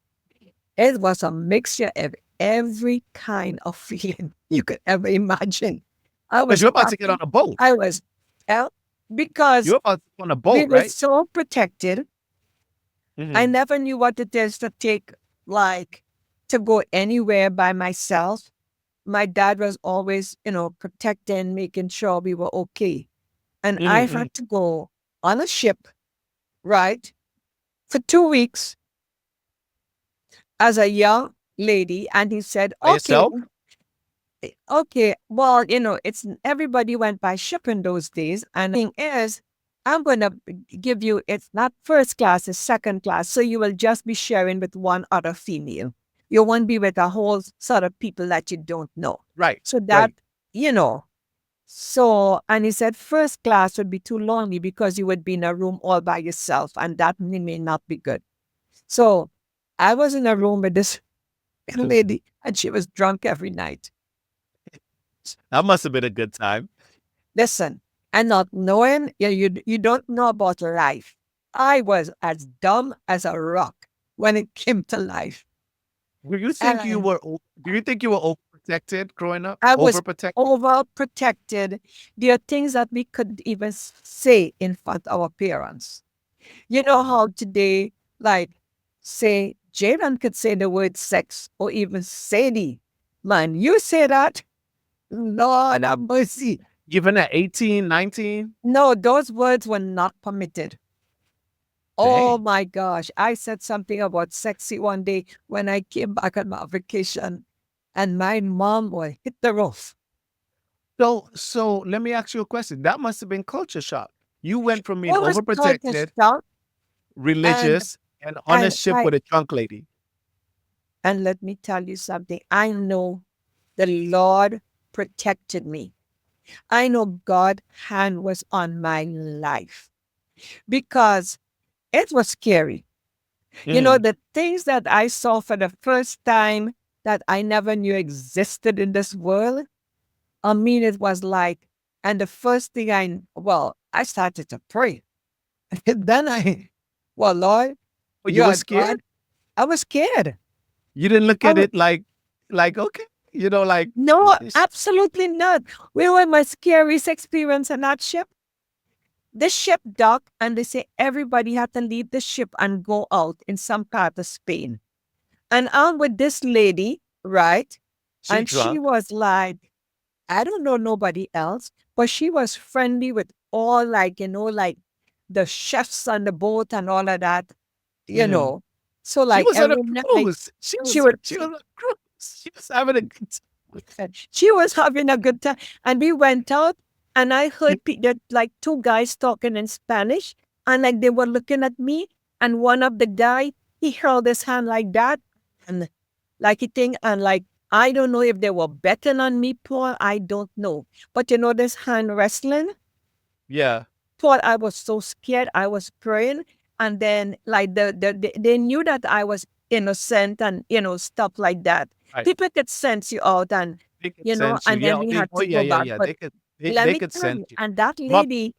Speaker 2: It was a mixture of every kind of feeling you could ever imagine. I
Speaker 1: Because
Speaker 2: was
Speaker 1: you're about to get on
Speaker 2: happy.
Speaker 1: a boat.
Speaker 2: I was out because
Speaker 1: You're about to go on a
Speaker 2: we
Speaker 1: boat,
Speaker 2: were
Speaker 1: right?
Speaker 2: so protected. I
Speaker 1: Hmm.
Speaker 2: never knew what it is to take, like, to go anywhere by myself. My dad was always, protecting, making sure we were okay. And I
Speaker 1: Hmm.
Speaker 2: had to go on a ship, right, for 2 weeks as a young lady. And he said,
Speaker 1: By
Speaker 2: okay,
Speaker 1: yourself?
Speaker 2: Okay, well, it's everybody went by ship in those days. And the thing is, I'm going to give you, it's not first class, it's second class. So you will just be sharing with one other female. You won't be with a whole sort of people that you don't know.
Speaker 1: Right,
Speaker 2: So that,
Speaker 1: right.
Speaker 2: you know, so, and he said first class would be too lonely because you would be in a room all by yourself and that may not be good. So I was in a room with this lady and she was drunk every night.
Speaker 1: That must have been a good time.
Speaker 2: Listen, and not knowing, you don't know about life. I was as dumb as a rock when it came to life.
Speaker 1: Do you think you
Speaker 2: And
Speaker 1: were? Do you think you were overprotected growing up?
Speaker 2: I was
Speaker 1: Overprotected.
Speaker 2: overprotected. There are things that we couldn't even say in front of our parents. You know how today, like, say, Jaden could say the word sex or even Sadie. Man, you say that? Lord have mercy.
Speaker 1: Even at 18, 19?
Speaker 2: No, those words were not permitted. Oh
Speaker 1: Dang.
Speaker 2: my gosh. I said something about sexy one day when I came back on my vacation and my mom will hit the roof.
Speaker 1: So let me ask you a question. That must have been culture shock. You went from being
Speaker 2: What was called a
Speaker 1: overprotected,
Speaker 2: shout
Speaker 1: religious, and on a
Speaker 2: and
Speaker 1: ship
Speaker 2: I
Speaker 1: with a drunk lady.
Speaker 2: and let me tell you something. I know the Lord protected me. I know God's hand was on my life because it was scary.
Speaker 1: Hmm.
Speaker 2: The things that I saw for the first time that I never knew existed in this world. I mean, it was like, and the first thing I started to pray. And then well, Lord,
Speaker 1: Oh,
Speaker 2: you
Speaker 1: you were
Speaker 2: are God.
Speaker 1: scared?
Speaker 2: I was scared.
Speaker 1: You didn't look
Speaker 2: I
Speaker 1: at
Speaker 2: was,
Speaker 1: it like okay, like
Speaker 2: no,
Speaker 1: it's-
Speaker 2: absolutely not. We were my scariest experience on that ship. The ship docked, and they say everybody had to leave the ship and go out in some part of Spain. And I'm with this lady, right?
Speaker 1: she
Speaker 2: And she
Speaker 1: drunk.
Speaker 2: was like, I don't know nobody else, but she was friendly with all like the chefs on the boat and all of that, you
Speaker 1: Hmm.
Speaker 2: know. So
Speaker 1: She
Speaker 2: like
Speaker 1: was on a
Speaker 2: every night
Speaker 1: cruise. She
Speaker 2: she
Speaker 1: was
Speaker 2: would
Speaker 1: she was on a cruise. She was having a good
Speaker 2: she was having a good time. And we went out and I
Speaker 1: time.
Speaker 2: heard that like two guys talking in Spanish and like they were looking at me and one of the guy he held his hand like that and like he think and like I don't know if they were betting on me, Paul. I don't know. But this hand wrestling,
Speaker 1: Yeah.
Speaker 2: Paul, I was so scared. I was praying. And then like they knew that I was innocent and stuff like that.
Speaker 1: Right.
Speaker 2: People could sense you out and
Speaker 1: They could sense you.
Speaker 2: and
Speaker 1: Yeah.
Speaker 2: then we
Speaker 1: They,
Speaker 2: had
Speaker 1: oh
Speaker 2: to
Speaker 1: yeah,
Speaker 2: go
Speaker 1: yeah,
Speaker 2: back.
Speaker 1: yeah.
Speaker 2: But let
Speaker 1: They
Speaker 2: me
Speaker 1: could
Speaker 2: tell
Speaker 1: sense
Speaker 2: you,
Speaker 1: you.
Speaker 2: and that
Speaker 1: But
Speaker 2: lady,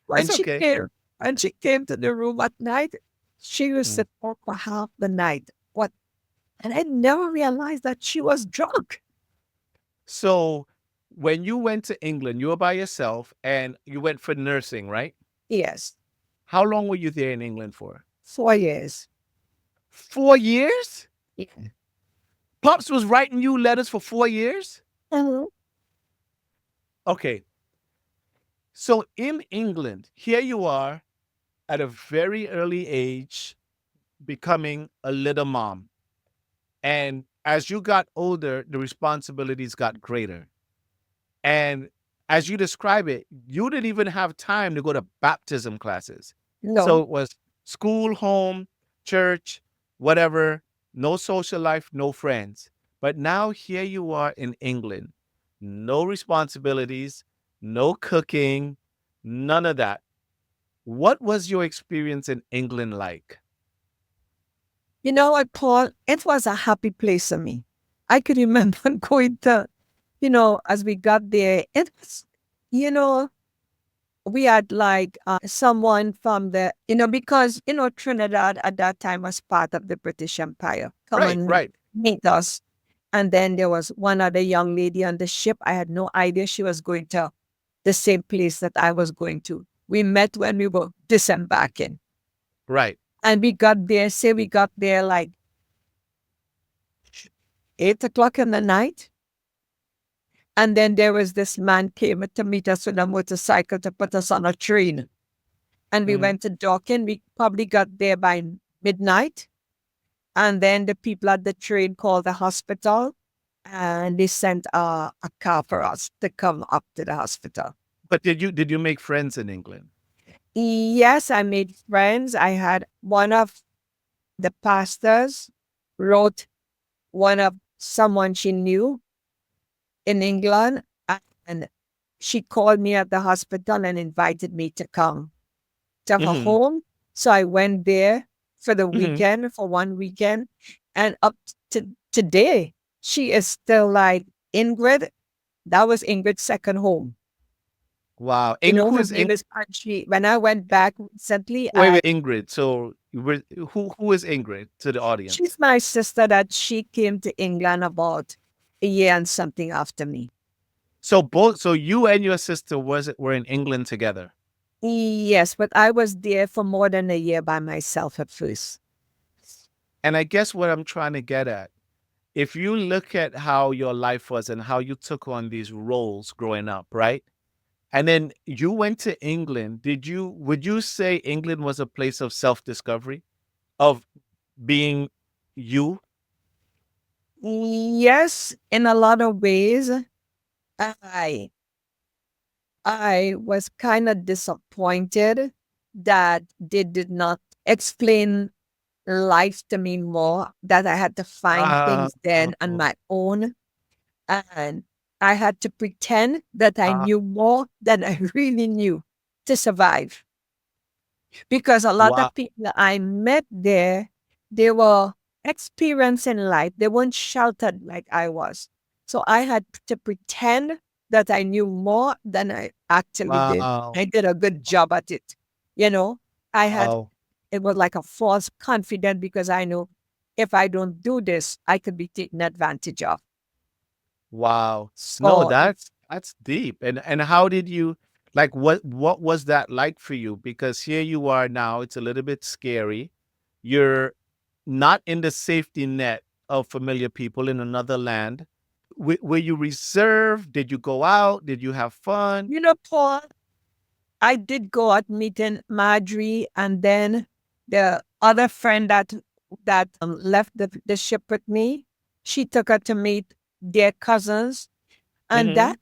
Speaker 2: when
Speaker 1: it's
Speaker 2: she
Speaker 1: okay.
Speaker 2: came, to the room at night, she was
Speaker 1: Mm.
Speaker 2: sit up for half the night. What? And I never realized that she was drunk.
Speaker 1: So when you went to England, you were by yourself and you went for nursing, right?
Speaker 2: Yes,
Speaker 1: How long were you there in England for?
Speaker 2: 4 years.
Speaker 1: 4 years?
Speaker 2: Yeah.
Speaker 1: Pops was writing you letters for 4 years?
Speaker 2: Mhm.
Speaker 1: Okay. So in England, here you are at a very early age becoming a little mom. And as you got older, the responsibilities got greater. And as you describe it, you didn't even have time to go to baptism classes. So
Speaker 2: No,
Speaker 1: it was school, home, church, whatever, no social life, no friends. But now here you are in England, no responsibilities, no cooking, none of that. What was your experience in England like?
Speaker 2: you know what, Paul? It was a happy place for me. I could remember going to, as we got there, it was, you know, we had like someone from because, Trinidad at that time was part of the British Empire come
Speaker 1: Right,
Speaker 2: and
Speaker 1: right.
Speaker 2: meet us. And then there was one other young lady on the ship. I had no idea she was going to the same place that I was going to. We met when we were disembarking.
Speaker 1: Right.
Speaker 2: And we got there like 8 o'clock in the night. And then there was this man came to meet us with a motorcycle to put us on a train. And we
Speaker 1: Mm.
Speaker 2: went to Dorking. We probably got there by midnight. And then the people at the train called the hospital. and they sent a car for us to come up to the hospital.
Speaker 1: But did you make friends in England?
Speaker 2: Yes, I made friends. I had one of the pastors wrote one of someone she knew in England, and she called me at the hospital and invited me to come to her
Speaker 1: Mm-hmm.
Speaker 2: home. So I went there for the
Speaker 1: Mm-hmm.
Speaker 2: weekend, for one weekend. And up to today, she is still like Ingrid. That was Ingrid's second home.
Speaker 1: Wow.
Speaker 2: You know,
Speaker 1: Who
Speaker 2: her
Speaker 1: is
Speaker 2: name is Archie. When I went back recently,
Speaker 1: wait, Ingrid. So who is Ingrid to the audience?
Speaker 2: she's my sister that she came to England about a year and something after me.
Speaker 1: So you and your sister were in England together.
Speaker 2: Yes, but I was there for more than a year by myself at first.
Speaker 1: And I guess what I'm trying to get at, if you look at how your life was and how you took on these roles growing up, right? And then you went to England. Would you say England was a place of self-discovery, of being you?
Speaker 2: Yes, in a lot of ways, I I was kind of disappointed that they did not explain life to me more, that I had to find
Speaker 1: Uh,
Speaker 2: things then on my own. And I had to pretend that I
Speaker 1: uh,
Speaker 2: knew more than I really knew to survive. Because a lot
Speaker 1: wow.
Speaker 2: of people that I met there, they were experiencing life. They weren't sheltered like I was. So I had to pretend that I knew more than I actually did.
Speaker 1: Wow.
Speaker 2: I did a good job at it. You know, I had,
Speaker 1: Wow.
Speaker 2: it was like a false confidence because I know if I don't do this, I could be taken advantage of.
Speaker 1: Wow. No,
Speaker 2: So
Speaker 1: that's deep. And how did you, like, what was that like for you? Because here you are now, it's a little bit scary. You're not in the safety net of familiar people in another land. Were you reserved? Did you go out? Did you have fun?
Speaker 2: Paul, I did go out meeting Marjorie, and then the other friend that left the ship with me. She took her to meet their cousins, and
Speaker 1: Mm-hmm.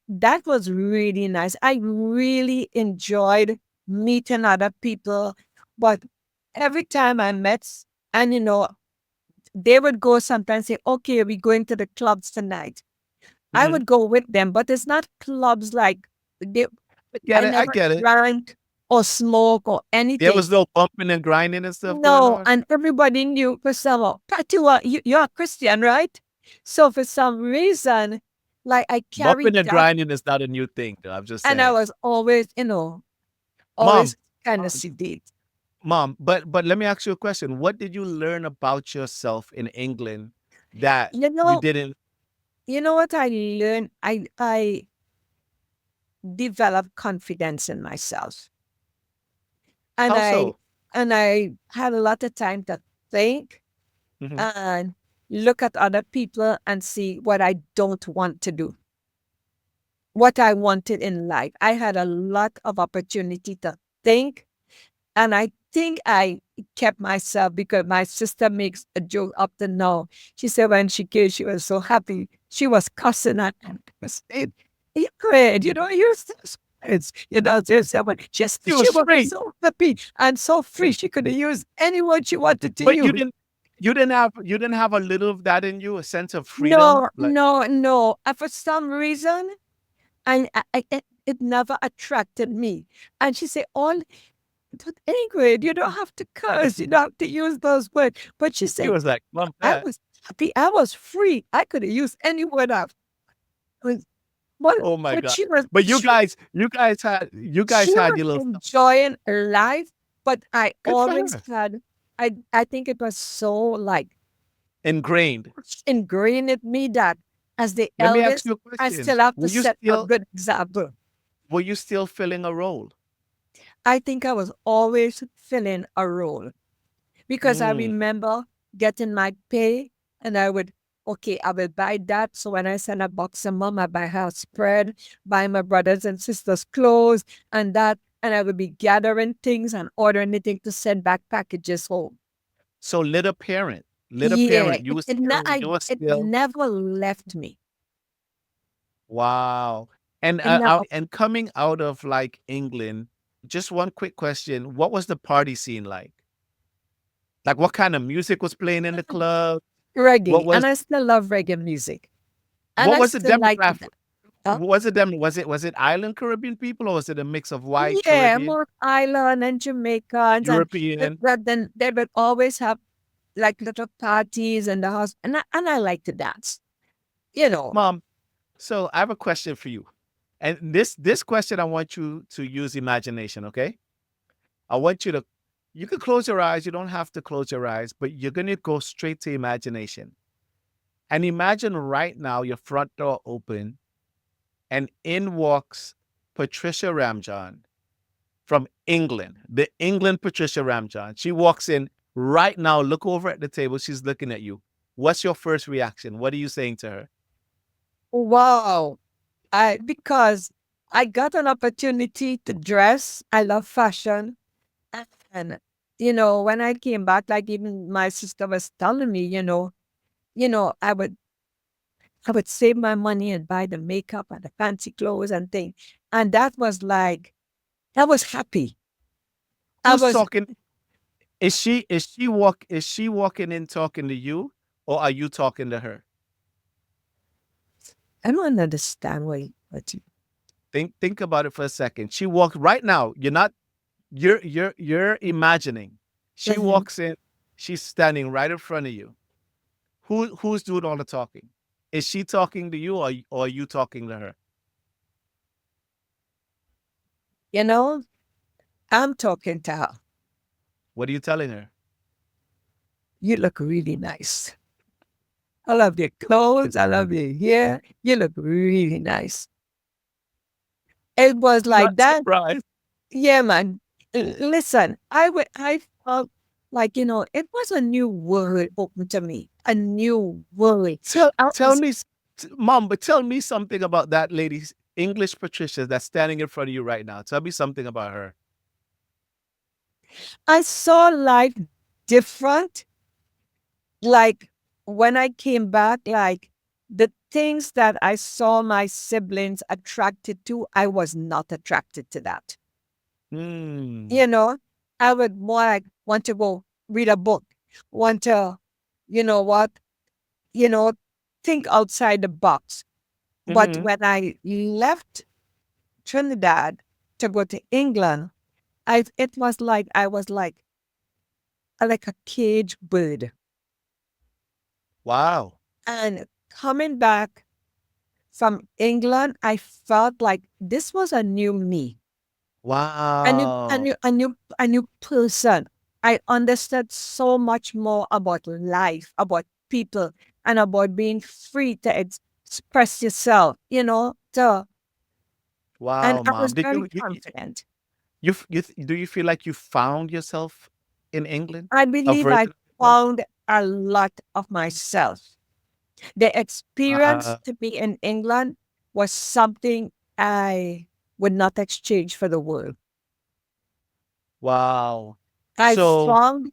Speaker 2: that was really nice. I really enjoyed meeting other people, but every time I met, and they would go sometimes say, "Okay, we're going to the clubs tonight." I
Speaker 1: Mm-hmm.
Speaker 2: would go with them, but it's not clubs like they.
Speaker 1: I get
Speaker 2: I
Speaker 1: it. I
Speaker 2: never
Speaker 1: get it.
Speaker 2: drank or smoke or
Speaker 1: There
Speaker 2: anything.
Speaker 1: was no bumping and grinding and stuff going
Speaker 2: No,
Speaker 1: on.
Speaker 2: and everybody knew for some, Pat, you're a Christian, right? So for some reason, like I
Speaker 1: Bumping
Speaker 2: carried
Speaker 1: and
Speaker 2: that,
Speaker 1: grinding is not a new thing, though. I'm just
Speaker 2: and I
Speaker 1: saying.
Speaker 2: was always,
Speaker 1: Mom,
Speaker 2: always kind of sedate.
Speaker 1: Mom, but let me ask you a question. What did you learn about yourself in England that
Speaker 2: You
Speaker 1: you
Speaker 2: know,
Speaker 1: didn't?
Speaker 2: you know what I learned? I developed confidence in myself, and
Speaker 1: How
Speaker 2: I
Speaker 1: so?
Speaker 2: and I had a lot of time to think
Speaker 1: Hmm.
Speaker 2: and look at other people and see what I don't want to do, what I wanted in life. I had a lot of opportunity to think, and I think I kept myself because my sister makes a joke up to now. She said when she came, she was so happy. She was cussing at me. Was saying, "You great, you're so it's
Speaker 1: She
Speaker 2: she
Speaker 1: was
Speaker 2: was
Speaker 1: free,
Speaker 2: so happy and so free. She could have used any word she wanted to
Speaker 1: but you
Speaker 2: use.
Speaker 1: didn't. You didn't have a little of that in you, a sense of freedom,
Speaker 2: No,
Speaker 1: like.
Speaker 2: no, no. And for some reason, it never attracted me. And she said, but Ingrid, you don't have to curse. You don't have to use those words. But she
Speaker 1: She
Speaker 2: said,
Speaker 1: was like, "Bump
Speaker 2: I
Speaker 1: that."
Speaker 2: was happy. I was free. I could have used any word I was. But,
Speaker 1: Oh my
Speaker 2: but
Speaker 1: god! But you
Speaker 2: she,
Speaker 1: guys, you guys had
Speaker 2: was
Speaker 1: your little stuff.
Speaker 2: enjoying life. But I
Speaker 1: Good for
Speaker 2: always
Speaker 1: her.
Speaker 2: had, I think it was so like
Speaker 1: Ingrained.
Speaker 2: ingrained in me that as the
Speaker 1: Let me ask
Speaker 2: eldest,
Speaker 1: you a
Speaker 2: I
Speaker 1: question.
Speaker 2: still have to
Speaker 1: Were you
Speaker 2: set a
Speaker 1: still
Speaker 2: good example.
Speaker 1: were you still filling a role?
Speaker 2: I think I was always filling a role because I
Speaker 1: Mm.
Speaker 2: remember getting my pay and I would, okay, I will buy that. So when I send a box to mom, I buy her a spread, buy my brothers and sisters clothes and that. And I would be gathering things and ordering anything to send back packages home.
Speaker 1: So little parent. little
Speaker 2: Yeah,
Speaker 1: parent, you were
Speaker 2: I,
Speaker 1: you were
Speaker 2: it
Speaker 1: still
Speaker 2: never left me.
Speaker 1: wow. And
Speaker 2: It never.
Speaker 1: and coming out of like England, just one quick question: what was the party scene like? Like, what kind of music was playing in the club? What
Speaker 2: Reggae,
Speaker 1: was
Speaker 2: and I still love reggae music, and
Speaker 1: what
Speaker 2: I
Speaker 1: was the
Speaker 2: still like
Speaker 1: demographic?
Speaker 2: that. Huh?
Speaker 1: Was it them? Was it island Caribbean people or was it a mix of white
Speaker 2: Yeah,
Speaker 1: Caribbean,
Speaker 2: more island and Jamaicans, and
Speaker 1: European?
Speaker 2: but then they would always have like little parties in the house, and I like to dance. You know,
Speaker 1: Mom, so I have a question for you. And this question I want you to use imagination, okay? I want you to you can close your eyes, you don't have to close your eyes, but you're going to go straight to imagination. And imagine right now your front door open and in walks Patricia Ramjohn from England, the England Patricia Ramjohn. She walks in right now. Look over at the table. She's looking at you. What's your first reaction? What are you saying to her?
Speaker 2: wow. I because I got an opportunity to dress. I love fashion. And when I came back, like even my sister was telling me, I would save my money and buy the makeup and the fancy clothes and things. And that was like I was happy. I
Speaker 1: Who's
Speaker 2: was
Speaker 1: talking? Is she walking in talking to you, or are you talking to her?
Speaker 2: I don't understand what you
Speaker 1: Think about it for a second. She walked right now. You're not you're imagining. She
Speaker 2: Mhm.
Speaker 1: walks in. She's standing right in front of you. Who's doing all the talking? Is she talking to you, or are you talking to her?
Speaker 2: you know, I'm talking to her.
Speaker 1: What are you telling her?
Speaker 2: You look really nice. I love your clothes. I love your hair. You look really nice. It was
Speaker 1: I'm not
Speaker 2: like that.
Speaker 1: surprised.
Speaker 2: Yeah, man. Listen, I felt like, it was a new world open to me, a new world. I
Speaker 1: Tell
Speaker 2: was,
Speaker 1: me, Mom, but tell me something about that lady, English Patricia, that's standing in front of you right now. Tell me something about her.
Speaker 2: I saw life different. Like when I came back, like the things that I saw my siblings attracted to, I was not attracted to that.
Speaker 1: Hmm.
Speaker 2: You know, I would more like want to go read a book, want to, you know what, you know, think outside the box. But
Speaker 1: Mm-hmm.
Speaker 2: when I left Trinidad to go to England, it was like I was like a cage bird.
Speaker 1: Wow.
Speaker 2: And coming back from England, I felt like this was a new me,
Speaker 1: Wow.
Speaker 2: a new person. I understood so much more about life, about people, and about being free to express yourself. And
Speaker 1: Wow,
Speaker 2: I was
Speaker 1: Mom. Did
Speaker 2: very confident.
Speaker 1: do you feel like you found yourself in England?
Speaker 2: I
Speaker 1: A
Speaker 2: believe I
Speaker 1: version of yourself?
Speaker 2: found a lot of myself. The experience
Speaker 1: Wow.
Speaker 2: to be in England was something I would not exchange for the world.
Speaker 1: Wow.
Speaker 2: I
Speaker 1: So
Speaker 2: found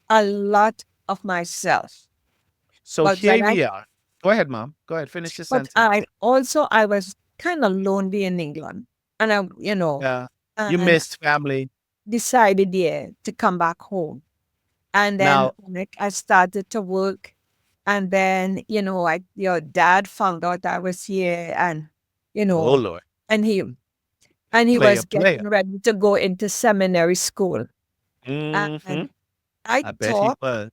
Speaker 2: a lot of myself.
Speaker 1: so
Speaker 2: But
Speaker 1: here
Speaker 2: when
Speaker 1: we are. Go ahead, Mom. Go ahead. Finish your
Speaker 2: but
Speaker 1: sentence.
Speaker 2: I was kind of lonely in England, and
Speaker 1: Yeah. You
Speaker 2: and
Speaker 1: missed family.
Speaker 2: decided, yeah, to come back home. And then
Speaker 1: Now,
Speaker 2: like, I started to work. And then, your dad found out I was here, and, you
Speaker 1: oh
Speaker 2: know,
Speaker 1: Lord,
Speaker 2: and he
Speaker 1: player,
Speaker 2: was
Speaker 1: player.
Speaker 2: getting ready to go into seminary school.
Speaker 1: Mm-hmm.
Speaker 2: And I
Speaker 1: I bet he
Speaker 2: thought,
Speaker 1: was.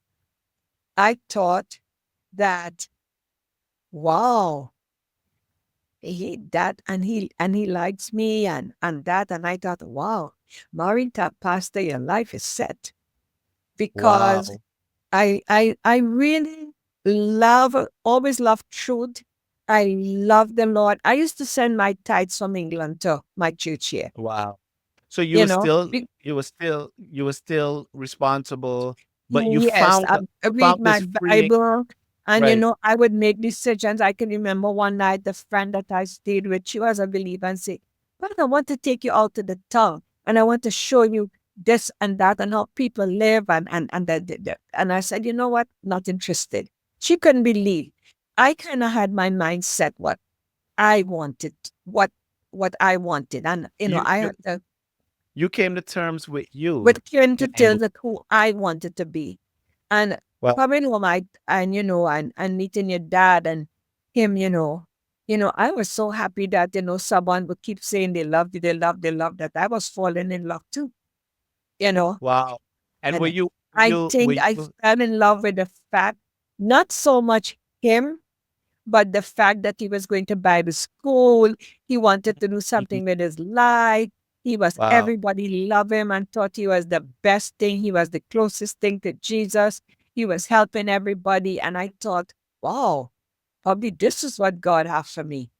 Speaker 2: I thought that, wow, he likes me, and that. And I thought, wow, Marita, Pastor, your life is set. Because
Speaker 1: Wow.
Speaker 2: I really always love truth. I love the Lord. I used to send my tithes from England to my church here,
Speaker 1: Wow. So
Speaker 2: you know.
Speaker 1: you were still responsible, but
Speaker 2: Yes, I
Speaker 1: you
Speaker 2: read
Speaker 1: found
Speaker 2: my
Speaker 1: this freeing,
Speaker 2: Bible, and
Speaker 1: right?
Speaker 2: I would make decisions. I can remember one night the friend that I stayed with, she was a believer, and say, "But I want to take you out to the town, and I want to show you. this and that and how people live and I said, you know what? Not interested. She couldn't believe. I kind of had my mindset I wanted, what what I wanted. And
Speaker 1: You
Speaker 2: I
Speaker 1: you
Speaker 2: had to
Speaker 1: you came to terms with you,
Speaker 2: with came to tell
Speaker 1: and
Speaker 2: that who I wanted to be. And
Speaker 1: well,
Speaker 2: coming home, and and meeting your dad and him, I was so happy that someone would keep saying they loved you, they love that I was falling in love too, you know.
Speaker 1: wow. And
Speaker 2: And
Speaker 1: were
Speaker 2: I
Speaker 1: were
Speaker 2: think I
Speaker 1: you
Speaker 2: fell in love with the fact, not so much him, but the fact that he was going to Bible school, he wanted to do
Speaker 1: Mhm.
Speaker 2: something with his life.
Speaker 1: Wow.
Speaker 2: Everybody loved him and thought he was the best thing. He was the closest thing to Jesus. He was helping everybody. And I thought, wow, probably this is what God has for me.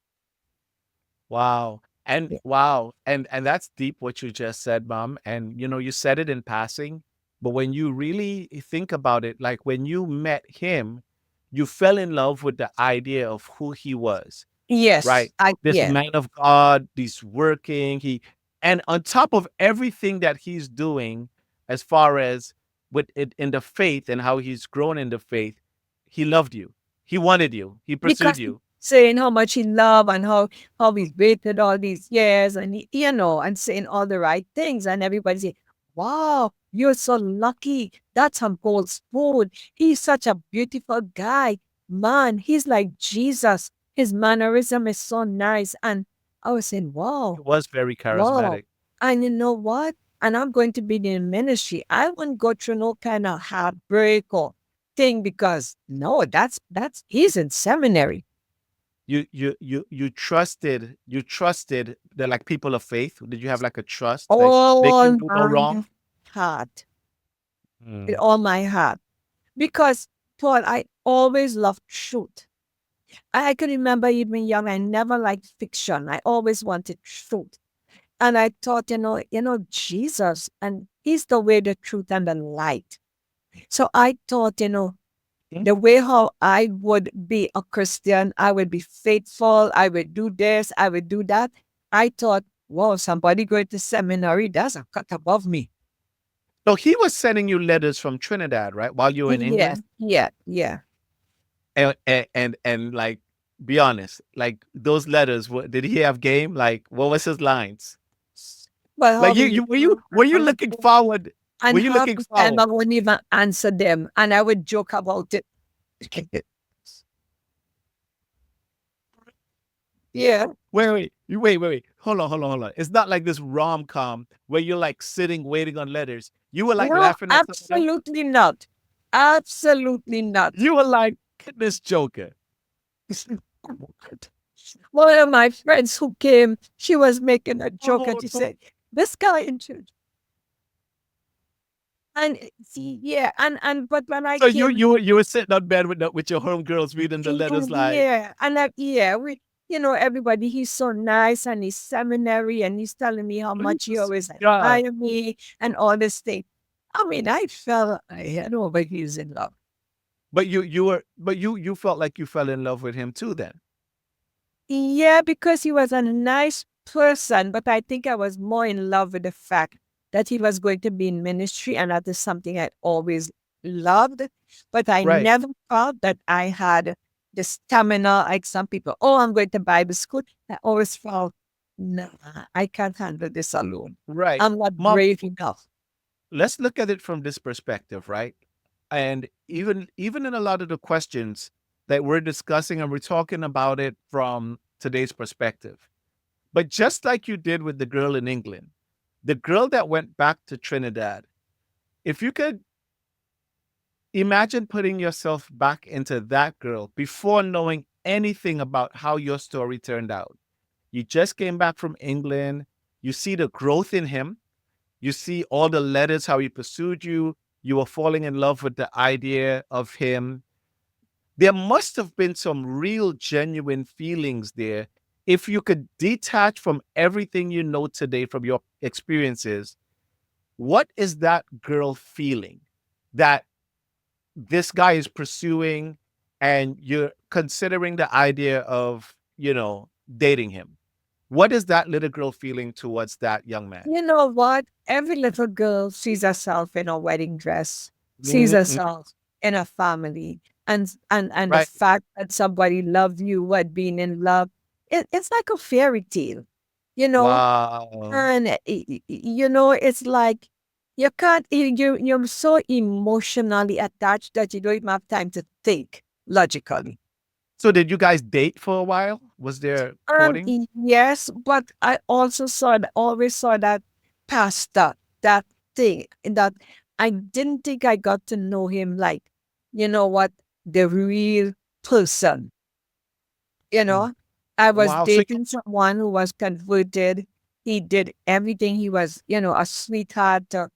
Speaker 1: Wow. And
Speaker 2: Yeah.
Speaker 1: wow. And that's deep what you just said, Mom. And you said it in passing, but when you really think about it, like when you met him, you fell in love with the idea of who he was,
Speaker 2: Yes,
Speaker 1: right? This
Speaker 2: yeah.
Speaker 1: man of God, he's working, and on top of everything that he's doing, as far as with it in the faith and how he's grown in the faith, he loved you. He wanted you. He pursued
Speaker 2: Because
Speaker 1: you.
Speaker 2: saying how much he loved and how he's waited all these years and and saying all the right things and everybody say, wow, you're so lucky. That's some gold spoon. He's such a beautiful guy. Man, he's like Jesus. His mannerism is so nice. And I was saying,
Speaker 1: He
Speaker 2: wow,
Speaker 1: was very
Speaker 2: wow.
Speaker 1: charismatic.
Speaker 2: And you know what? And I'm going to be in ministry. I wouldn't go through no kind of heartbreak or thing because no, that's he's in seminary.
Speaker 1: You trusted the like people of faith. Did you have like a trust? Like they can
Speaker 2: All
Speaker 1: do no
Speaker 2: my
Speaker 1: wrong?
Speaker 2: heart, with
Speaker 1: Mm.
Speaker 2: all my heart. Because, Paul, I always loved truth. I can remember even young, I never liked fiction. I always wanted truth. And I thought, Jesus, and he's the way, the truth, and the light. So I thought,
Speaker 1: Mm.
Speaker 2: the way how I would be a Christian, I would be faithful, I would do this, I would do that. I thought, wow, somebody going to seminary, that's a cut above me.
Speaker 1: So he was sending you letters from Trinidad, right? While you were in
Speaker 2: Yes,
Speaker 1: England?
Speaker 2: yeah, yeah.
Speaker 1: And like be honest, like those letters, did he have game? Like what was his lines?
Speaker 2: But
Speaker 1: Like
Speaker 2: hobby,
Speaker 1: were you looking forward? Were
Speaker 2: and
Speaker 1: you
Speaker 2: half
Speaker 1: looking
Speaker 2: the time
Speaker 1: forward?
Speaker 2: I wouldn't even answer them, and I would joke about it. Yeah.
Speaker 1: Wait. Hold on. It's not like this rom-com where you're like sitting waiting on letters. You were like
Speaker 2: No,
Speaker 1: laughing at some of them.
Speaker 2: absolutely not. Absolutely not.
Speaker 1: You were like, goodness joker.
Speaker 2: One of my friends who came, she was making a joke and
Speaker 1: Oh
Speaker 2: she
Speaker 1: no.
Speaker 2: said, "This guy in church." And see, yeah, and but when I
Speaker 1: So you
Speaker 2: came,
Speaker 1: you were you were sitting on bed with your homegirls reading the letters like,
Speaker 2: yeah, we, everybody, he's so nice and he's seminary and he's telling me how much he
Speaker 1: please
Speaker 2: always
Speaker 1: God.
Speaker 2: admire me and all this thing. I mean, I felt I had over he's in love.
Speaker 1: But you felt like you fell in love with him too then.
Speaker 2: Yeah, because he was a nice person, but I think I was more in love with the fact that he was going to be in ministry, and that is something I always loved. But I
Speaker 1: Right.
Speaker 2: never thought that I had the stamina like some people. Oh, I'm going to Bible school. I always felt, no, I can't handle this alone.
Speaker 1: Right.
Speaker 2: I'm not
Speaker 1: Mom,
Speaker 2: brave enough.
Speaker 1: let's look at it from this perspective, right? And even in a lot of the questions that we're discussing and we're talking about it from today's perspective. But just like you did with the girl in England, the girl that went back to Trinidad, if you could imagine putting yourself back into that girl before knowing anything about how your story turned out. You just came back from England, you see the growth in him, you see all the letters, how he pursued you, you were falling in love with the idea of him. There must have been some real, genuine feelings there. If you could detach from everything you know today from your experiences, what is that girl feeling that this guy is pursuing and you're considering the idea of, dating him? What is that little girl feeling towards that young man?
Speaker 2: You know what? Every little girl sees herself in a wedding dress, sees
Speaker 1: Mm-mm.
Speaker 2: herself in a family, and the
Speaker 1: Right.
Speaker 2: fact that somebody loved you, what being in love, it's like a fairy tale, you know.
Speaker 1: Wow.
Speaker 2: And you know, it's like you can't. You're so emotionally attached that you don't even have time to think logically.
Speaker 1: So did you guys date for a while? Was there courting?
Speaker 2: Yes, but I also always saw that past that thing that I didn't think I got to know him like, you know what, the real person. You
Speaker 1: Mm.
Speaker 2: know, I was
Speaker 1: Wow. So you,
Speaker 2: dating someone who was converted. He did everything. He was, a sweetheart to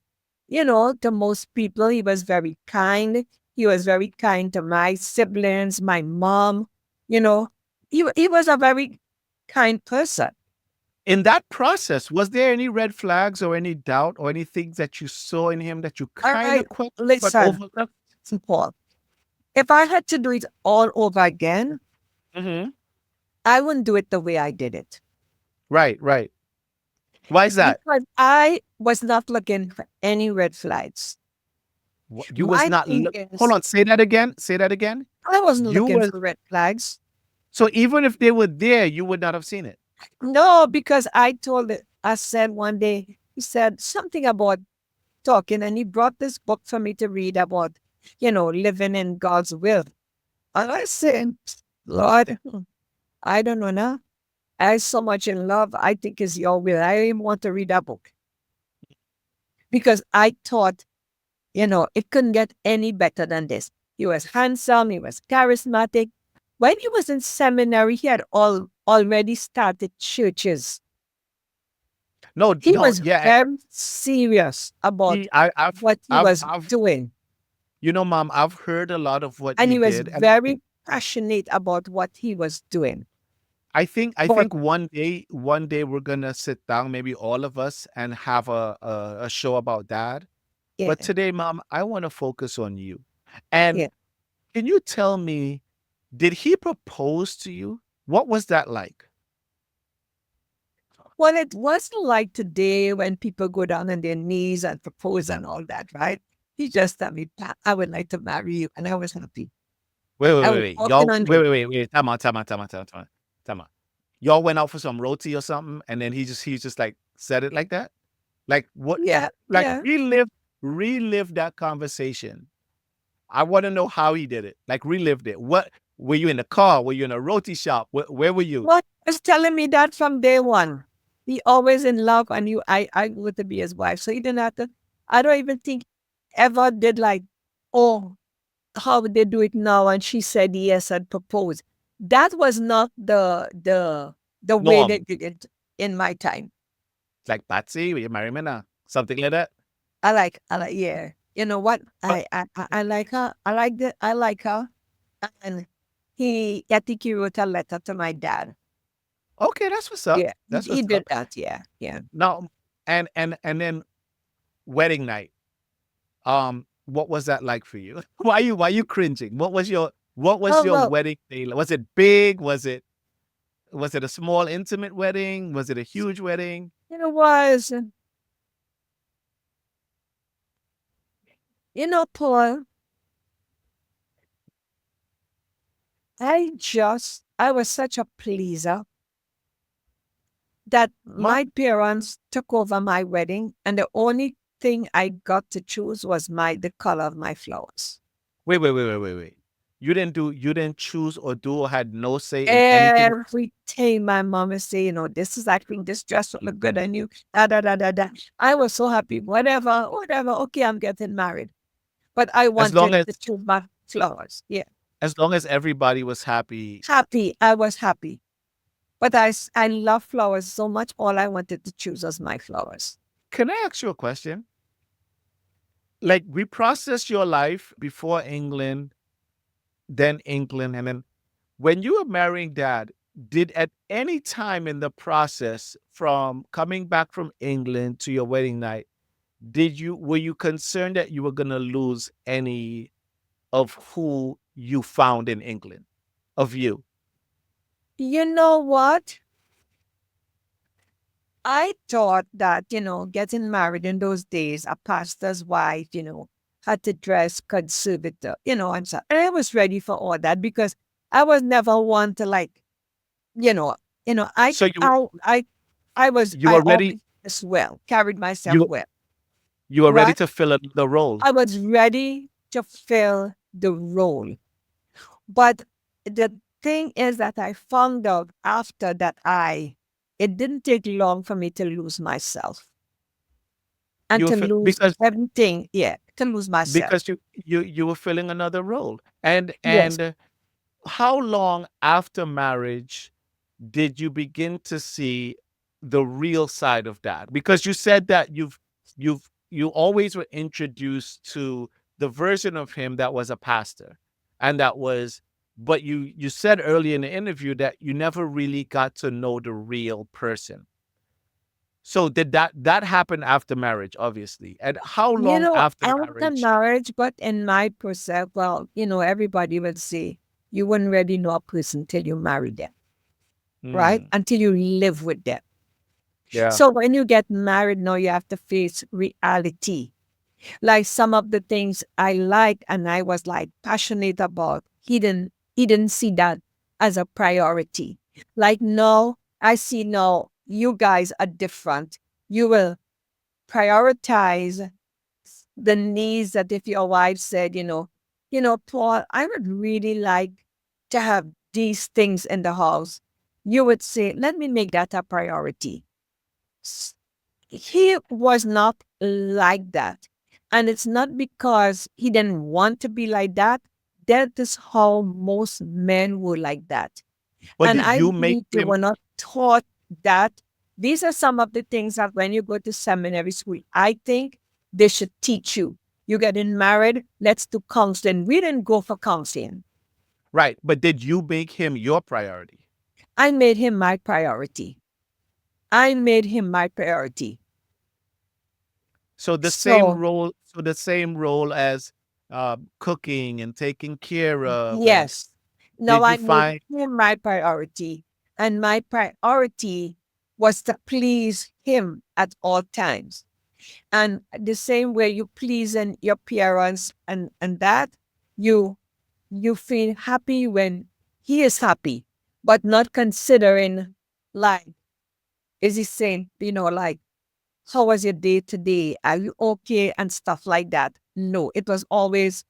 Speaker 2: most people. He was very kind. He was very kind to my siblings, my mom. You know, he was a very kind person.
Speaker 1: in that process, was there any red flags or any doubt or anything that you saw in him that you
Speaker 2: All
Speaker 1: kind
Speaker 2: right,
Speaker 1: of questioned but
Speaker 2: listen,
Speaker 1: overlooked?
Speaker 2: Paul. If I had to do it all over again,
Speaker 1: Hmm.
Speaker 2: I wouldn't do it the way I did it
Speaker 1: Right, right. Why is that?
Speaker 2: because I was not looking for any red flags.
Speaker 1: You was
Speaker 2: My
Speaker 1: not
Speaker 2: thing
Speaker 1: hold
Speaker 2: is,
Speaker 1: on, say that again. Say that again.
Speaker 2: I wasn't
Speaker 1: You
Speaker 2: looking
Speaker 1: was
Speaker 2: for red flags.
Speaker 1: so even if they were there, you would not have seen it.
Speaker 2: No, because I said one day, he said something about talking, and he brought this book for me to read about, living in God's will. And I said, Lord, I don't know now. I so much in love, I think is your will. I didn't want to read that book because I thought, it couldn't get any better than this. He was handsome, he was charismatic. When he was in seminary, he had already started churches.
Speaker 1: No,
Speaker 2: He
Speaker 1: no,
Speaker 2: was
Speaker 1: yeah.
Speaker 2: very serious about what he was
Speaker 1: I've
Speaker 2: doing.
Speaker 1: Mom, I've heard a lot of what
Speaker 2: And
Speaker 1: he
Speaker 2: he was
Speaker 1: did, and
Speaker 2: very passionate about what he was doing.
Speaker 1: I
Speaker 2: But
Speaker 1: think one day we're gonna sit down, maybe all of us, and have a show about that.
Speaker 2: yeah,
Speaker 1: But today, Mom, I want to focus on you. And
Speaker 2: yeah.
Speaker 1: can you tell me, did he propose to you? What was that like?
Speaker 2: Well, it wasn't like today when people go down on their knees and propose and all that, right? He just told me, "Pa, I would like to marry you." And I was happy. I was walking
Speaker 1: Y'all,
Speaker 2: on the,
Speaker 1: wait. Time out. Y'all went out for some roti or something, and then he just like said it like that? Like what?
Speaker 2: yeah,
Speaker 1: Like
Speaker 2: yeah.
Speaker 1: relive that conversation. I want to know how he did it. Like relived it. What were you in the car? Were you in a roti shop? Where were you?
Speaker 2: What was telling me that from day one. He always in love and I wanted to be his wife. So he didn't have to, I don't even think ever did like, oh, how would they do it now? And she said yes and proposed. That was not the way they
Speaker 1: Norm,
Speaker 2: did it in my time.
Speaker 1: like Patsy, will you marry me now? Something like that.
Speaker 2: I like, yeah. You know what?
Speaker 1: Uh,
Speaker 2: I like her. I like her. And I think he wrote a letter to my dad.
Speaker 1: okay, that's what's up.
Speaker 2: Yeah,
Speaker 1: That's
Speaker 2: he
Speaker 1: what's
Speaker 2: did
Speaker 1: up.
Speaker 2: that. Yeah, yeah.
Speaker 1: Now, and then wedding night. What was that like for you? Why you cringing? What was
Speaker 2: Oh,
Speaker 1: your
Speaker 2: well,
Speaker 1: wedding day? Was it big? Was it a small intimate wedding? Was it a huge wedding?
Speaker 2: it was, Paul, I was such a pleaser that
Speaker 1: Mom,
Speaker 2: my parents took over my wedding, and the only thing I got to choose was the color of my flowers.
Speaker 1: wait. You didn't choose or do or had no say in anything.
Speaker 2: Everything my mom would say, I think this dress will look good on you. Da, da, da, da, da. I was so happy. Whatever. Okay, I'm getting married. But I
Speaker 1: As long
Speaker 2: wanted
Speaker 1: as
Speaker 2: to choose my flowers. Yeah.
Speaker 1: everybody was happy.
Speaker 2: Happy. I was happy. But I love flowers so much. All I wanted to choose was my flowers.
Speaker 1: Can I ask you a question? Like we processed your life before England, then England, and then when you were marrying dad, did at any time in the process from coming back from England to your wedding night, were you concerned that you were gonna lose any of who you found in England? Of you?
Speaker 2: You know what? I thought that, getting married in those days, a pastor's wife, had to dress conservative, and so and I was ready for all that because I was never one to like, you know,
Speaker 1: So you
Speaker 2: I
Speaker 1: were ready.
Speaker 2: always as well, carried myself
Speaker 1: You
Speaker 2: well,
Speaker 1: you were ready
Speaker 2: right?
Speaker 1: to fill the role.
Speaker 2: I was ready to fill the role. But the thing is that I found out after that it didn't take long for me to lose myself and to lose
Speaker 1: Because
Speaker 2: everything. Yeah, to lose myself.
Speaker 1: you were filling another role. And
Speaker 2: Yes.
Speaker 1: how long after marriage did you begin to see the real side of that? Because you said that you always were introduced to the version of him that was a pastor, and that was, but you said earlier in the interview that you never really got to know the real person. So did that happen after marriage, obviously? And how long after
Speaker 2: After
Speaker 1: marriage?
Speaker 2: marriage, but in my perspective, well, everybody would say you wouldn't really know a person till you marry them, right?
Speaker 1: Hmm.
Speaker 2: Until you live with them.
Speaker 1: Yeah.
Speaker 2: So when you get married, now you have to face reality. Like some of the things I liked and I was like passionate about, he didn't see that as a priority. Like no, I see now you guys are different. You will prioritize the needs that if your wife said, Paul, I would really like to have these things in the house. You would say, let me make that a priority. He was not like that. And it's not because he didn't want to be like that. That is how most men were like that.
Speaker 1: But
Speaker 2: And
Speaker 1: did
Speaker 2: I
Speaker 1: you make
Speaker 2: believe they
Speaker 1: him
Speaker 2: were not taught that. These are some of the things that when you go to seminary school, I think they should teach you. You're getting married, let's do counseling. We didn't go for counseling.
Speaker 1: right? But did you make him your priority?
Speaker 2: I made him my priority. I made him my priority.
Speaker 1: So the same
Speaker 2: So,
Speaker 1: role, as cooking and taking care of, and
Speaker 2: yes. Now
Speaker 1: did you
Speaker 2: I made
Speaker 1: find
Speaker 2: him my priority. And my priority was to please him at all times. And the same way you please in your parents and that, you you feel happy when he is happy, but not considering like, is he saying, like, how was your day today? Are you okay? And stuff like that. No, it was always,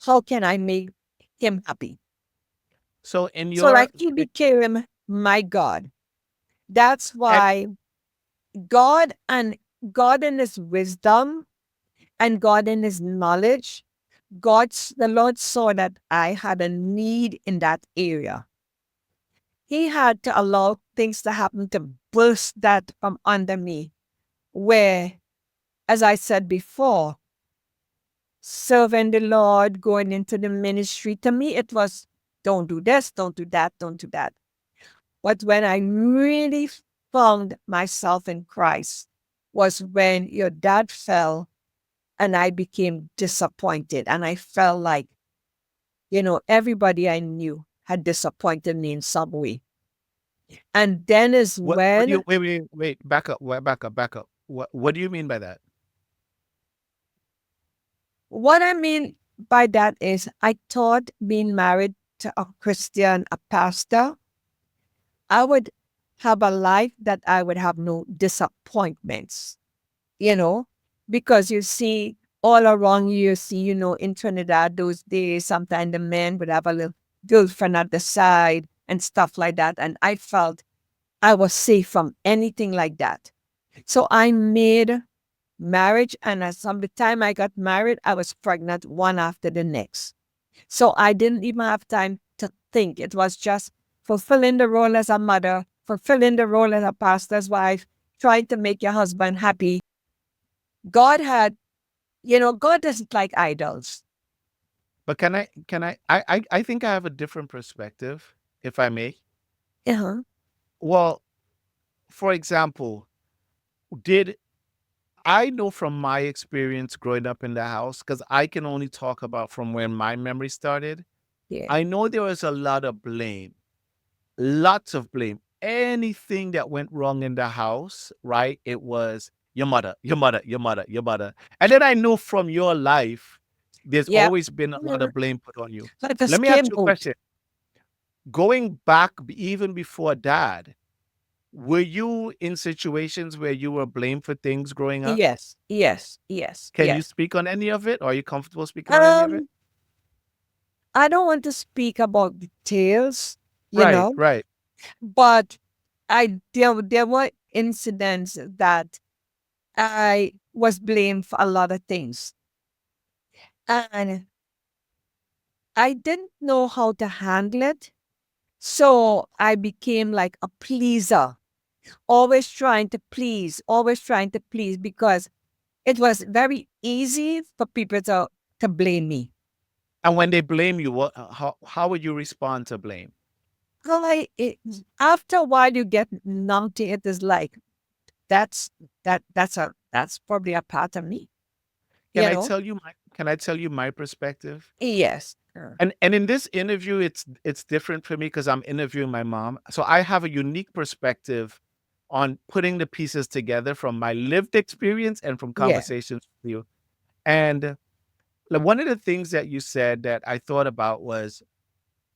Speaker 2: how can I make him happy?
Speaker 1: so in
Speaker 2: So
Speaker 1: your
Speaker 2: like he became my God. That's
Speaker 1: and
Speaker 2: why God and God in his wisdom and God in his knowledge, the Lord saw that I had a need in that area. He had to allow things to happen to burst that from under me. Where, as I said before, serving the Lord, going into the ministry, to me it was don't do this, don't do that, don't do that. But when I really found myself in Christ was when your dad fell and I became disappointed. And I felt like, everybody I knew had disappointed me in some way. And then is
Speaker 1: what do you
Speaker 2: when,
Speaker 1: wait, back up. What do you mean by that?
Speaker 2: what I mean by that is, I thought being married to a Christian, a pastor, I would have a life that I would have no disappointments, you know, because you see all around you, in Trinidad those days, sometimes the men would have a little girlfriend at the side and stuff like that. And I felt I was safe from anything like that. So I made marriage, and as some the time I got married, I was pregnant one after the next. So I didn't even have time to think. It was just fulfilling the role as a mother, fulfilling the role as a pastor's wife, trying to make your husband happy. God had, God doesn't like idols.
Speaker 1: But I think I have a different perspective, if I may.
Speaker 2: Uh-huh.
Speaker 1: Well, for example, did I know from my experience growing up in the house, because I can only talk about from when my memory started.
Speaker 2: Yeah.
Speaker 1: I know there was a lot of blame, lots of blame. anything that went wrong in the house, right, it was your mother, your mother, your mother, your mother. And then I know from your life, there's
Speaker 2: Yeah.
Speaker 1: always been a lot
Speaker 2: Mhm.
Speaker 1: of blame put on you.
Speaker 2: Like a
Speaker 1: Let me ask you a
Speaker 2: scapegoat.
Speaker 1: question. Going back even before dad, were you in situations where you were blamed for things growing up?
Speaker 2: Yes, yes, yes,
Speaker 1: Can you
Speaker 2: yes.
Speaker 1: speak on any of it? Or are you comfortable speaking on any of it?
Speaker 2: Um, I don't want to speak about details, you
Speaker 1: Right,
Speaker 2: know,
Speaker 1: right.
Speaker 2: but there were incidents that I was blamed for a lot of things. And I didn't know how to handle it. So I became like a pleaser, always trying to please because it was very easy for people to blame me.
Speaker 1: And when they blame you, how would you respond to blame?
Speaker 2: Well, after a while you get numb to it. Is like that's that's probably a part of me,
Speaker 1: Can
Speaker 2: you
Speaker 1: I
Speaker 2: know?
Speaker 1: tell you my perspective?
Speaker 2: Yes.
Speaker 1: And in this interview, it's different for me because I'm interviewing my mom. So I have a unique perspective on putting the pieces together from my lived experience and from
Speaker 2: Yeah.
Speaker 1: conversations with you. And like, one of the things that you said that I thought about was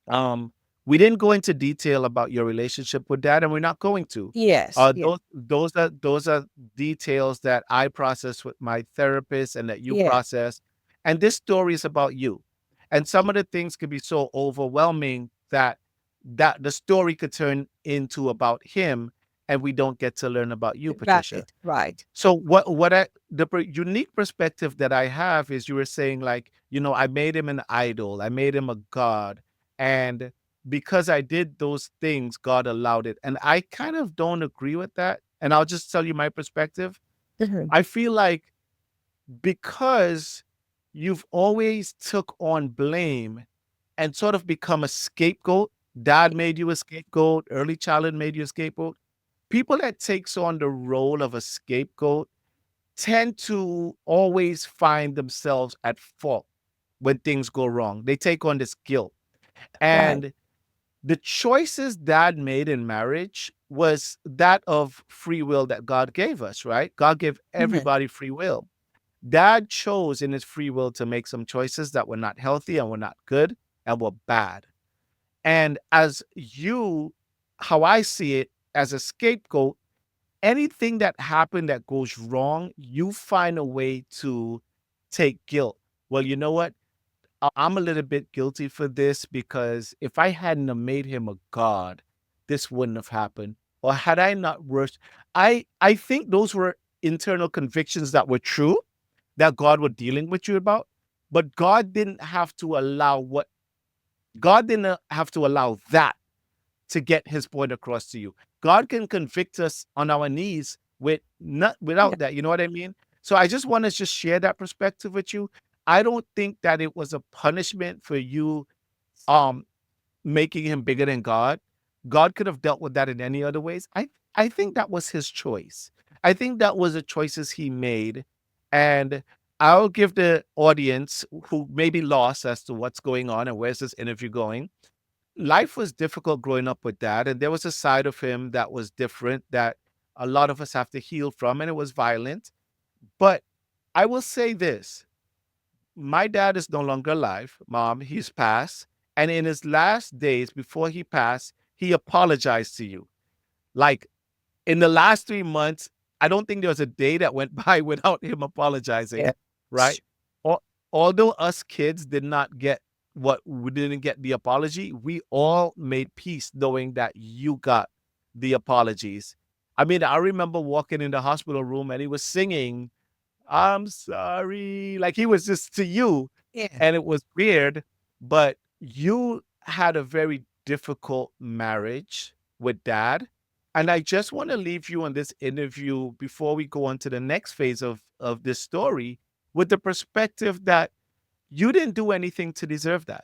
Speaker 1: um, we didn't go into detail about your relationship with dad, and we're not going to.
Speaker 2: Yes. Yeah.
Speaker 1: Those are details that I process with my therapist and that you
Speaker 2: Yeah.
Speaker 1: process. And this story is about you. And some of the things could be so overwhelming that the story could turn into about him, and we don't get to learn about you, Patricia.
Speaker 2: Right. Right.
Speaker 1: So unique perspective that I have is you were saying like, I made him an idol, I made him a god, and because I did those things, God allowed it. And I kind of don't agree with that. And I'll just tell you my perspective.
Speaker 2: Mhm.
Speaker 1: I feel like because you've always took on blame and sort of become a scapegoat, dad made you a scapegoat, early childhood made you a scapegoat. People that takes on the role of a scapegoat tend to always find themselves at fault when things go wrong. They take on this guilt.
Speaker 2: Right.
Speaker 1: And the choices dad made in marriage was that of free will that God gave us, right? God gave
Speaker 2: Mhm.
Speaker 1: everybody free will. Dad chose in his free will to make some choices that were not healthy and were not good and were bad. And as you, how I see it, as a scapegoat, anything that happened that goes wrong, you find a way to take guilt. Well, you know what? I'm a little bit guilty for this because if I hadn't have made him a god, this wouldn't have happened. Or had I not worked, I think those were internal convictions that were true that God was dealing with you about. But God didn't have to allow that to get his point across to you. God can convict us on our knees with not
Speaker 2: Yeah.
Speaker 1: without that. You know what I mean? So I just want to just share that perspective with you. I don't think that it was a punishment for you um making him bigger than God. God could have dealt with that in any other ways. I think that was his choice. I think that was the choices he made. And I'll give the audience who may be lost as to what's going on and where's this interview going. Life was difficult growing up with dad, and there was a side of him that was different that a lot of us have to heal from, and it was violent. But I will say this: my dad is no longer alive. Mom, he's passed. And in his last days before he passed, he apologized to you. Like in the last 3 months, I don't think there was a day that went by without him
Speaker 2: Yeah.
Speaker 1: apologizing, right? Al- Although us kids did not get what we didn't get the apology, we all made peace knowing that you got the apologies. I mean, I remember walking in the hospital room and he was singing I'm sorry. Like he was just to you,
Speaker 2: Yeah.
Speaker 1: and it was weird, but you had a very difficult marriage with dad. And I just want to leave you on this interview before we go on to the next phase of this story with the perspective that you didn't do anything to deserve that.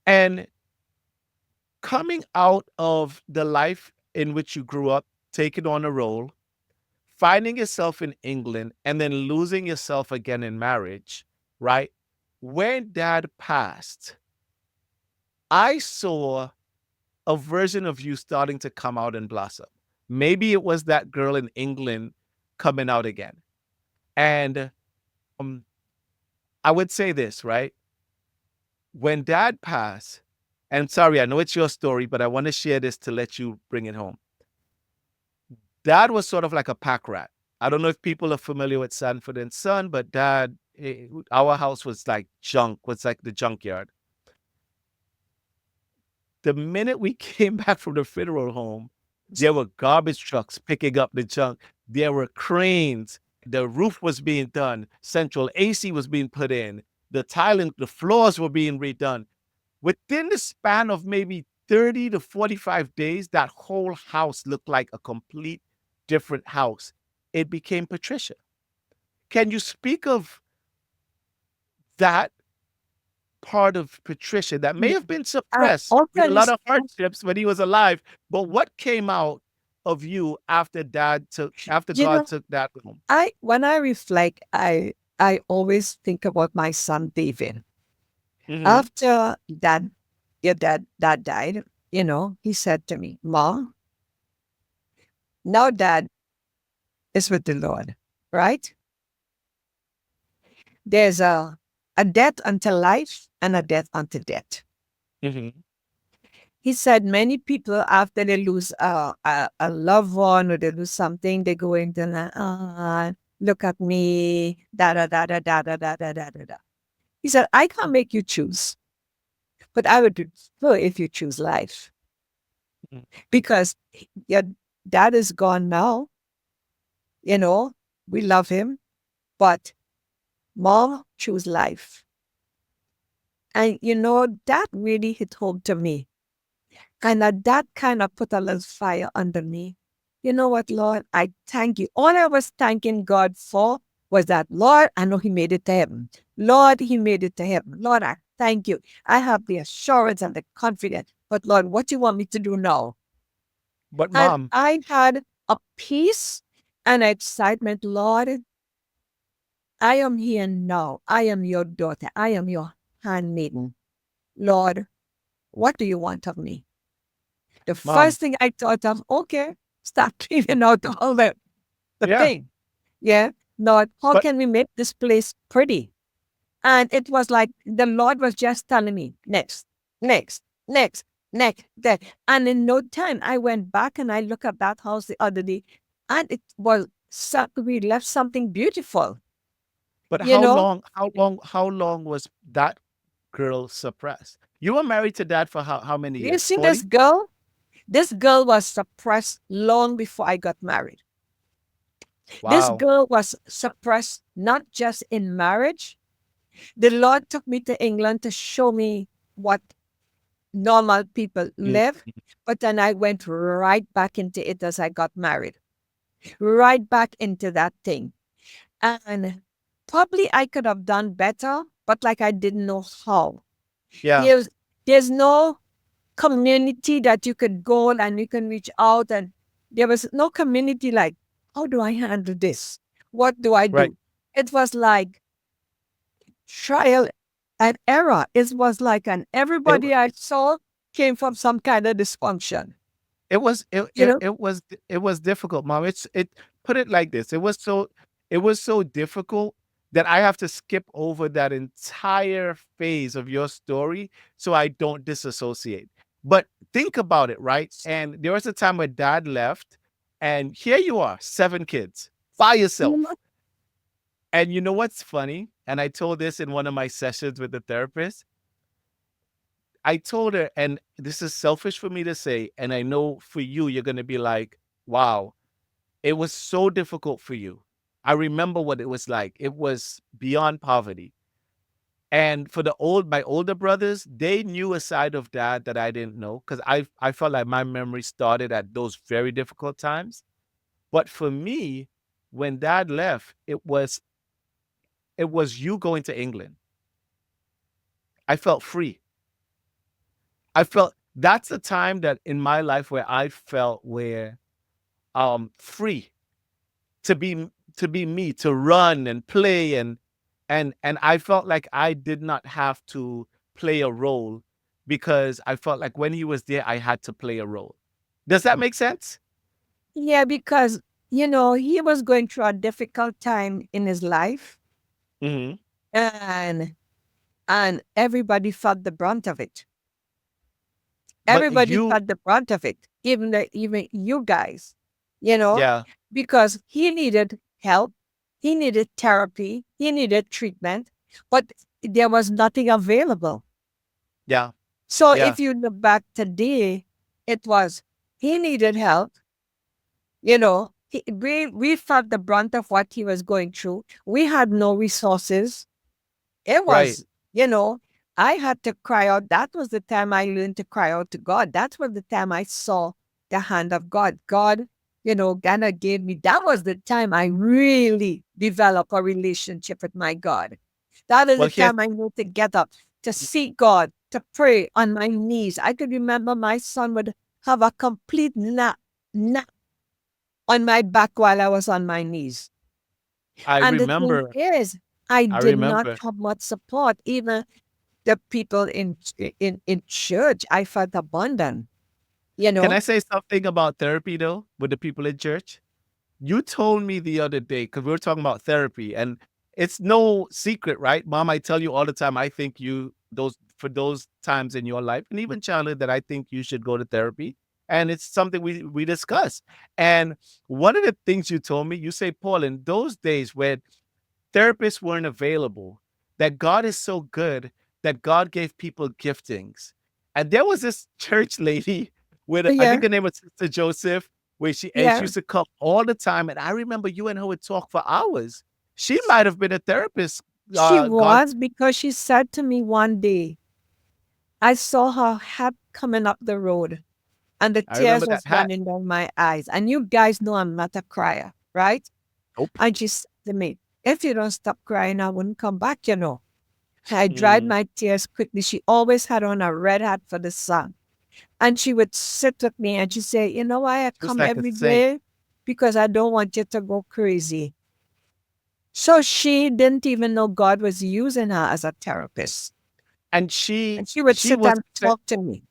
Speaker 1: And coming out of the life in which you grew up, taking on a role, finding yourself in England and then losing yourself again in marriage, right? When dad passed, I saw a version of you starting to come out and blossom. Maybe it was that girl in England coming out again. And um, I would say this, right? When dad passed, and sorry, I know it's your story, but I want to share this to let you bring it home. Dad was sort of like a pack rat. I don't know if people are familiar with Sanford and Son, but dad, our house was like junk, was like the junkyard. The minute we came back from the funeral home, there were garbage trucks picking up the junk. There were cranes. The roof was being done. Central AC was being put in. The tiling, the floors were being redone. Within the span of maybe 30 to 45 days, that whole house looked like a complete different house. It became Patricia. Can you speak of that part of Patricia that may
Speaker 2: Yeah,
Speaker 1: have been
Speaker 2: I
Speaker 1: suppressed with a
Speaker 2: often,
Speaker 1: lot of hardships when he was alive, but what came out of you after
Speaker 2: you
Speaker 1: God
Speaker 2: know,
Speaker 1: took that home?
Speaker 2: I when I reflect, I always think about my son David.
Speaker 1: Hmm.
Speaker 2: After dad died, he said to me, "Ma, now dad is with the Lord, right? There's a death unto life and a death unto death."
Speaker 1: Hmm.
Speaker 2: He said many people after they lose a loved one or they lose something, they go into like, look at me, da da da da da da da da da da. Da." He said, "I can't make you choose, but I would prefer if you choose life because your dad is gone now. You know, we love him, but mom choose life." And that really hit home to me. That kind of put a little fire under me. You know what, Lord? I thank you. All I was thanking God for was that, Lord, I know He made it to heaven. Lord, He made it to heaven. Lord, I thank you. I have the assurance and the confidence. But Lord, what do you want me to do now?
Speaker 1: But
Speaker 2: And
Speaker 1: mom,
Speaker 2: I had a peace and excitement. Lord, I am here now. I am your daughter. I am your handmaiden. Lord, what do you want of me? The
Speaker 1: mom,
Speaker 2: first thing I thought of, okay, start cleaning out all the
Speaker 1: yeah,
Speaker 2: thing. Yeah. Lord, how
Speaker 1: but
Speaker 2: can we make this place pretty? And it was like the Lord was just telling me, next, next, next, next, that. And in no time, I went back and I looked at that house the other day, and it was we left something beautiful,
Speaker 1: but
Speaker 2: you know?
Speaker 1: how long was that girl suppressed? You were married to dad for how many
Speaker 2: You
Speaker 1: years?
Speaker 2: see this
Speaker 1: 40?
Speaker 2: girl? This girl was suppressed long before I got married. This
Speaker 1: Wow.
Speaker 2: girl was suppressed not just in marriage. The Lord took me to England to show me what normal people
Speaker 1: Mm.
Speaker 2: live, but then I went right back into it as I got married, right back into that thing. And probably I could have done better, but like I didn't know how.
Speaker 1: Yeah,
Speaker 2: There's there's no community that you could go and you can reach out, and there was no community like, how do I handle this? What do I
Speaker 1: right.
Speaker 2: do? It was like trial and error. It was like an
Speaker 1: It
Speaker 2: everybody I saw came from some kind of dysfunction.
Speaker 1: It was
Speaker 2: You know,
Speaker 1: it was difficult, mom. It put it like this. It was so difficult that I have to skip over that entire phase of your story so I don't disassociate. But think about it, right? And there was a time where dad left, and here you are, 7 kids by
Speaker 2: Mhm.
Speaker 1: yourself. And you know what's funny? And I told this in one of my sessions with the therapist. I told her, and this is selfish for me to say, and I know for you, you're going to be like, wow, it was so difficult for you. I remember what it was like. It was beyond poverty. And for my older brothers, they knew a side of dad that I didn't know because I felt like my memory started at those very difficult times. But for me, when dad left, it was you going to England. I felt free. I felt that's the time that in my life where I felt where free to be me, to run and play and I felt like I did not have to play a role because I felt like when he was there, I had to play a role. Does that make sense?
Speaker 2: Yeah, because, he was going through a difficult time in his life,
Speaker 1: Hmm.
Speaker 2: and everybody felt the brunt of it.
Speaker 1: But
Speaker 2: Everybody
Speaker 1: you,
Speaker 2: felt the brunt of it, even you guys, you know,
Speaker 1: yeah,
Speaker 2: because he needed help, he needed therapy, he needed treatment, but there was nothing available.
Speaker 1: yeah,
Speaker 2: So
Speaker 1: yeah,
Speaker 2: if you look back today, it was he needed help. We felt the brunt of what he was going through. We had no resources. It
Speaker 1: right.
Speaker 2: was, I had to cry out. That was the time I learned to cry out to God. That was the time I saw the hand of God. God, Ghana gave me. That was the time I really developed a relationship with my God. That is
Speaker 1: Well,
Speaker 2: the
Speaker 1: here's
Speaker 2: time I knew to get up, to seek God, to pray on my knees. I could remember my son would have a complete nap on my back while I was on my knees.
Speaker 1: I
Speaker 2: And the thing
Speaker 1: remember,
Speaker 2: is, I
Speaker 1: I
Speaker 2: did not
Speaker 1: remember.
Speaker 2: have much support. Even the people in church, I felt abandoned. You
Speaker 1: Can I
Speaker 2: know,
Speaker 1: say something about therapy though with the people in church? You told me the other day, because we were talking about therapy, and it's no secret, right? Mom, I tell you all the time, I think you, those, for those times in your life, and even childhood, that I think you should go to therapy. And it's something we discuss. And one of the things you told me, you say, Paul, in those days when therapists weren't available, that God is so good that God gave people giftings. And there was this church lady with, I
Speaker 2: yeah,
Speaker 1: think her name was Sister Joseph, where she
Speaker 2: yeah.
Speaker 1: used to come all the time. And I remember you and her would talk for hours. She might have been a therapist.
Speaker 2: She
Speaker 1: God,
Speaker 2: was, because she said to me one day, I saw her hat coming up the road and the
Speaker 1: I remember
Speaker 2: tears
Speaker 1: that
Speaker 2: was
Speaker 1: hat.
Speaker 2: running down my eyes. And you guys know I'm not a crier, right?
Speaker 1: Nope.
Speaker 2: And she said to me, if you don't stop crying, I wouldn't come back. I dried
Speaker 1: Mm,
Speaker 2: my tears quickly. She always had on a red hat for the sun. And she would sit with me and she say, you know why I
Speaker 1: she was
Speaker 2: come
Speaker 1: like a
Speaker 2: every
Speaker 1: saint.
Speaker 2: day? Because I don't want you to go crazy. So she didn't even know God was using her as a therapist.
Speaker 1: And
Speaker 2: And she would
Speaker 1: she
Speaker 2: sit
Speaker 1: was
Speaker 2: and talk to me.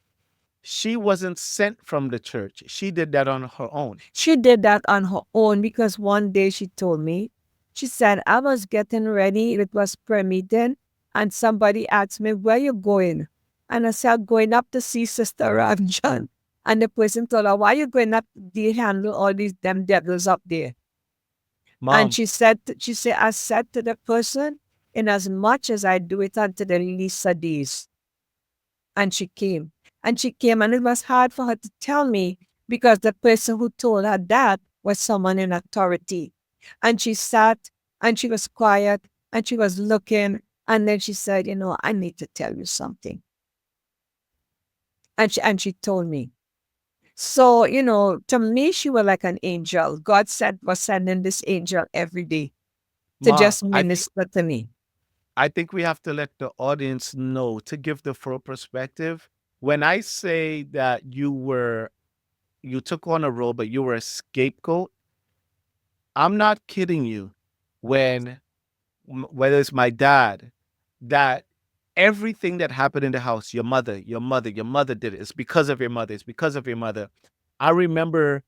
Speaker 1: she wasn't sent from the church. She did that on her own.
Speaker 2: She did that on her own because one day she told me, she said, I was getting ready. It was prayer meeting. And somebody asked me, where you going? And I said, going up to see Sister Rav John. And the person told her, why you going up to handle all these damn devils up there? And
Speaker 1: Mom,
Speaker 2: she said, I said to the person, in as much as I do it unto the least of these. And she came. And she came, and it was hard for her to tell me because the person who told her that was someone in authority. And she sat and she was quiet and she was looking. And then she said, I need to tell you something. And she told me. So, to me, she was like an angel. God said was sending this angel every day to
Speaker 1: Ma,
Speaker 2: just minister to me.
Speaker 1: I think we have to let the audience know to give the full perspective. When I say that you took on a role, but you were a scapegoat, I'm not kidding you. When whether it's my dad, that everything that happened in the house, your mother did it. It's because of your mother. It's because of your mother. I remember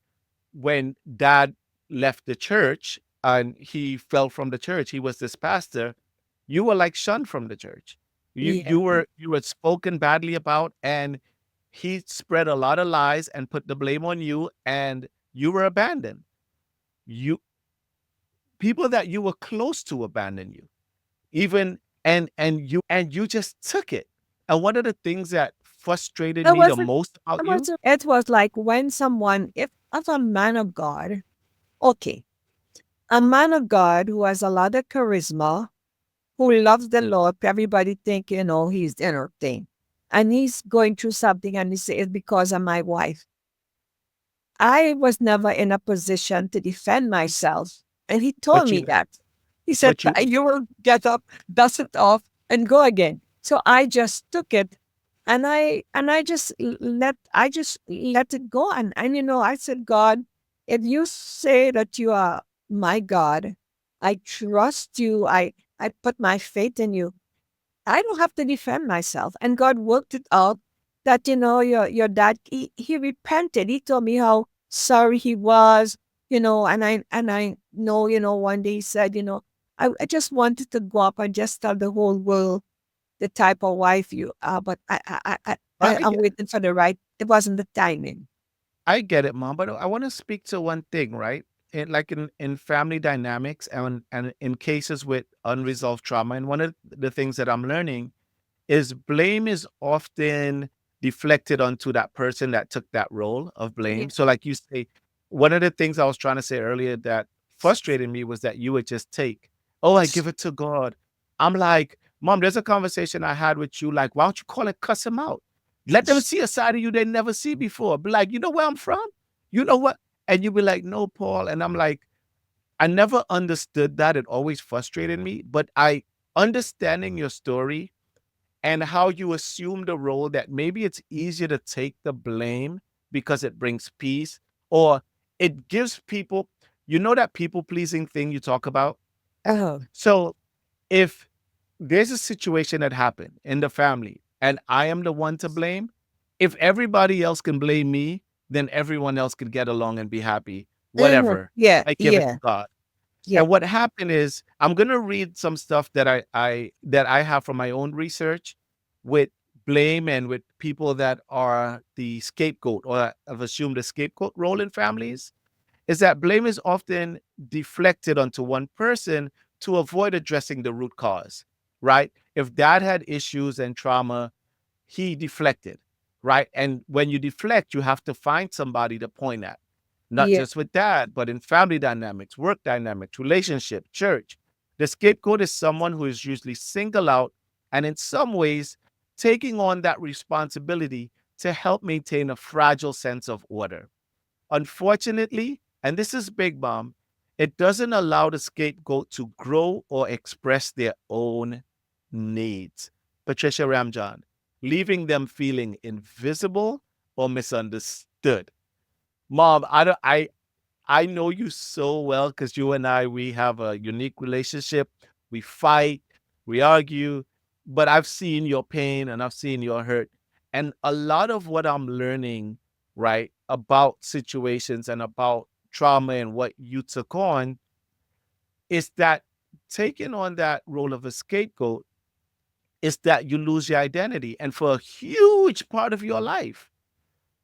Speaker 1: when dad left the church and he fell from the church. He was this pastor. You were like shunned from the church.
Speaker 2: Yeah.
Speaker 1: You were spoken badly about, and he spread a lot of lies and put the blame on you, and you were abandoned. You People that you were close to abandoned you. Even and you just took it. And one of the things that frustrated
Speaker 2: It
Speaker 1: me the
Speaker 2: wasn't,
Speaker 1: most about you,
Speaker 2: it was like when someone, if as a man of God, okay, a man of God who has a lot of charisma, who loves the Lord, everybody think, he's the inner thing. And he's going through something and he says, it's because of my wife. I was never in a position to defend myself. And he told
Speaker 1: but
Speaker 2: me
Speaker 1: you
Speaker 2: that. He said,
Speaker 1: but you
Speaker 2: you will get up, dust it off, and go again. So I just took it and I just let it go. And I said, God, if you say that you are my God, I trust you, I put my faith in you. I don't have to defend myself. And God worked it out. that your dad he repented. He told me how sorry he was, and I know, one day he said, I just wanted to go up and just tell the whole world the type of wife you are, but
Speaker 1: I
Speaker 2: I'm
Speaker 1: get,
Speaker 2: waiting for the right. It wasn't the timing.
Speaker 1: I get it, mom, but I want to speak to one thing, right? In family dynamics and in cases with unresolved trauma, and one of the things that I'm learning is blame is often deflected onto that person that took that role of
Speaker 2: Yeah.
Speaker 1: blame. So, like you say, one of the things I was trying to say earlier that frustrated me was that you would just take, oh, I give it to God. I'm like, Mom, there's a conversation I had with you. Like, why don't you call it cuss him out? Let them see a side of you they never see before. Be like, you know where I'm from? You know what? And you be like, no, Paul. And I'm like, I never understood that. It always frustrated me. But I understanding your story and how you assume the role that maybe it's easier to take the blame because it brings peace or it gives people, that people pleasing thing you talk about.
Speaker 2: Oh.
Speaker 1: So if there's a situation that happened in the family and I am the one to blame, if everybody else can blame me, then everyone else could get along and be happy. Whatever.
Speaker 2: Yeah,
Speaker 1: I give it to
Speaker 2: yeah,
Speaker 1: God.
Speaker 2: yeah.
Speaker 1: And what happened is I'm gonna read some stuff that I have from my own research with blame and with people that are the scapegoat or have assumed a scapegoat role in families, is that blame is often deflected onto one person to avoid addressing the root cause, right? If dad had issues and trauma, he deflected, right? And when you deflect, you have to find somebody to point at, not
Speaker 2: Yeah.
Speaker 1: just with dad, but in family dynamics, work dynamics, relationship, church. The scapegoat is someone who is usually singled out and, in some ways, taking on that responsibility to help maintain a fragile sense of order. Unfortunately, and this is Big Mom, it doesn't allow the scapegoat to grow or express their own needs. Patricia Ramjan, leaving them feeling invisible or misunderstood. Mom, I know you so well because you and I, we have a unique relationship. We fight, we argue, but I've seen your pain and I've seen your hurt. And a lot of what I'm learning, right, about situations and about trauma and what you took on is that taking on that role of a scapegoat is that you lose your identity. And for a huge part of your life,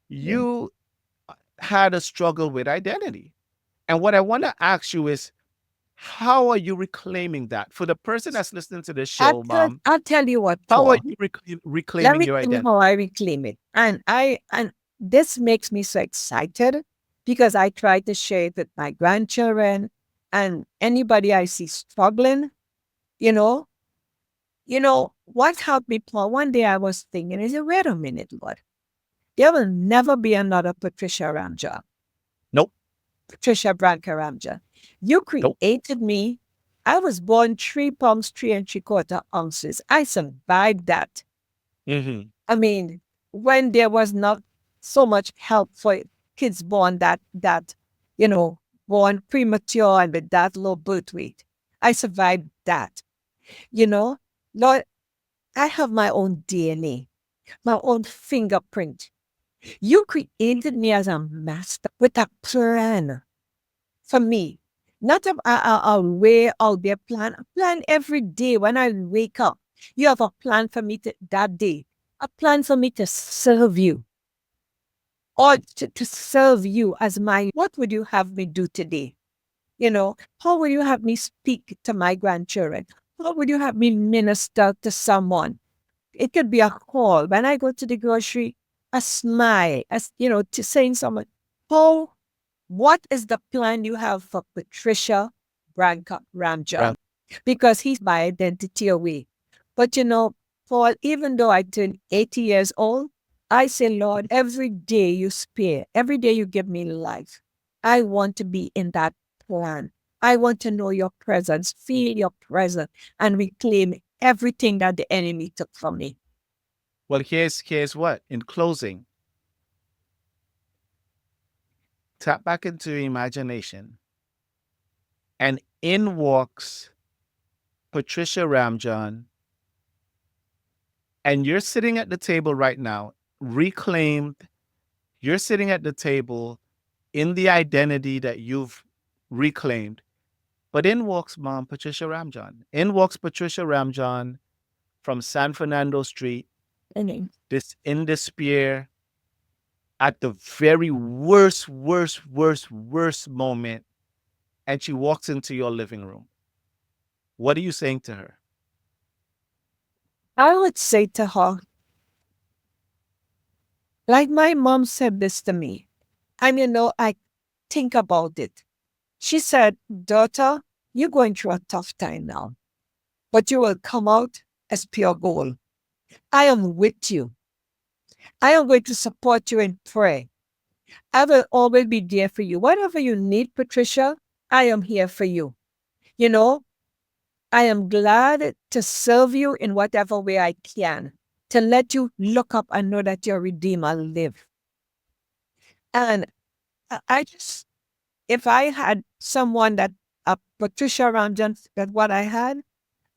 Speaker 2: Yeah.
Speaker 1: you had a struggle with identity. And what I want to ask you is, how are you reclaiming that? For the person that's listening to this show, Mom,
Speaker 2: I'll tell you what,
Speaker 1: how are
Speaker 2: Paul.
Speaker 1: you
Speaker 2: Let
Speaker 1: reclaiming
Speaker 2: me
Speaker 1: your
Speaker 2: tell you
Speaker 1: identity?
Speaker 2: how I reclaim it. And this makes me so excited because I try to share it with my grandchildren and anybody I see struggling, you know. What helped me, Paul? One day I was thinking, I said, wait a minute, Lord. There will never be another Patricia Ramja,
Speaker 1: Nope,
Speaker 2: Patricia Branca Ramja. You
Speaker 1: nope.
Speaker 2: created me. I was born 3 pounds, 3 3/4 ounces. I survived that.
Speaker 1: Hmm.
Speaker 2: I mean, when there was not so much help for kids born you know, born premature and with that low birth weight, I survived that. You know, Lord, I have my own DNA, my own fingerprint. You created me as a master with a plan for me, not a way out there plan. A plan every day when I wake up. You have a plan for me that day, a plan for me to serve you or to serve you as my, what would you have me do today? How would you have me speak to my grandchildren? How would you have me minister to someone? It could be a call when I go to the grocery, a smile, to saying someone, Paul, what is the plan you have for Patricia Branca
Speaker 1: Ram.
Speaker 2: Ramjan? Because he's my identity away. But Paul, even though I turned 80 years old, I say, Lord, every day you spare, every day you give me life, I want to be in that plan. I want to know your presence, feel your presence, and reclaim everything that the enemy took from me.
Speaker 1: Well, here's what. In closing, tap back into your imagination, and in walks Patricia Ramjan, and you're sitting at the table right now. reclaimed. You're sitting at the table in the identity that you've reclaimed. But in walks Mom Patricia Ramjohn. In walks Patricia Ramjohn from San Fernando Street,
Speaker 2: And
Speaker 1: this in despair, at the very worst moment, and she walks into your living room. What are you saying to her?
Speaker 2: I would say to her, like my mom said this to me, and I think about it. She said, daughter, you're going through a tough time now, but you will come out as pure gold. I am with you. I am going to support you in prayer. I will always be there for you. Whatever you need, Patricia, I am here for you. You know, I am glad to serve you in whatever way I can, to let you look up and know that your Redeemer live. And I just, if I had someone that, Patricia Ramjan, that what I had,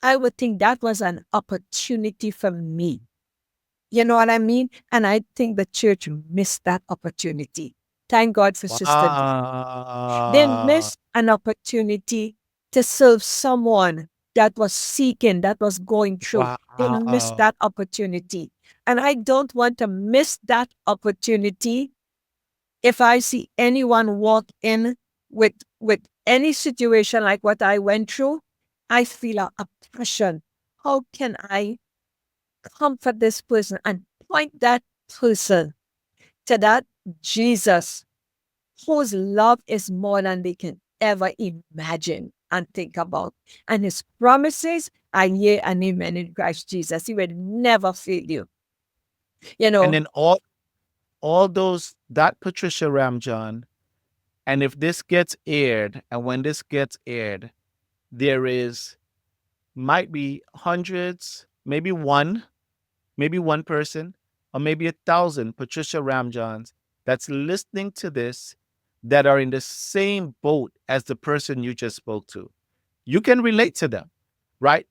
Speaker 2: I would think that was an opportunity for me. You know what I mean? And I think the church missed that opportunity. Thank God for Sister D. They
Speaker 1: Wow.
Speaker 2: missed an opportunity to serve someone that was seeking, that was going through. They missed
Speaker 1: Wow.
Speaker 2: that opportunity. And I don't want to miss that opportunity if I see anyone walk in with any situation like what I went through. I feel a passion. How can I comfort this person and point that person to that Jesus whose love is more than they can ever imagine and think about. And his promises are yea and amen in Christ Jesus. He will never fail you. You
Speaker 1: And
Speaker 2: know,
Speaker 1: then all those that Patricia Ramjohn, and if this gets aired, and when this gets aired, there is might be hundreds, maybe one person, or maybe 1,000 Patricia Ramjohns that's listening to this that are in the same boat as the person you just spoke to. You can relate to them, right?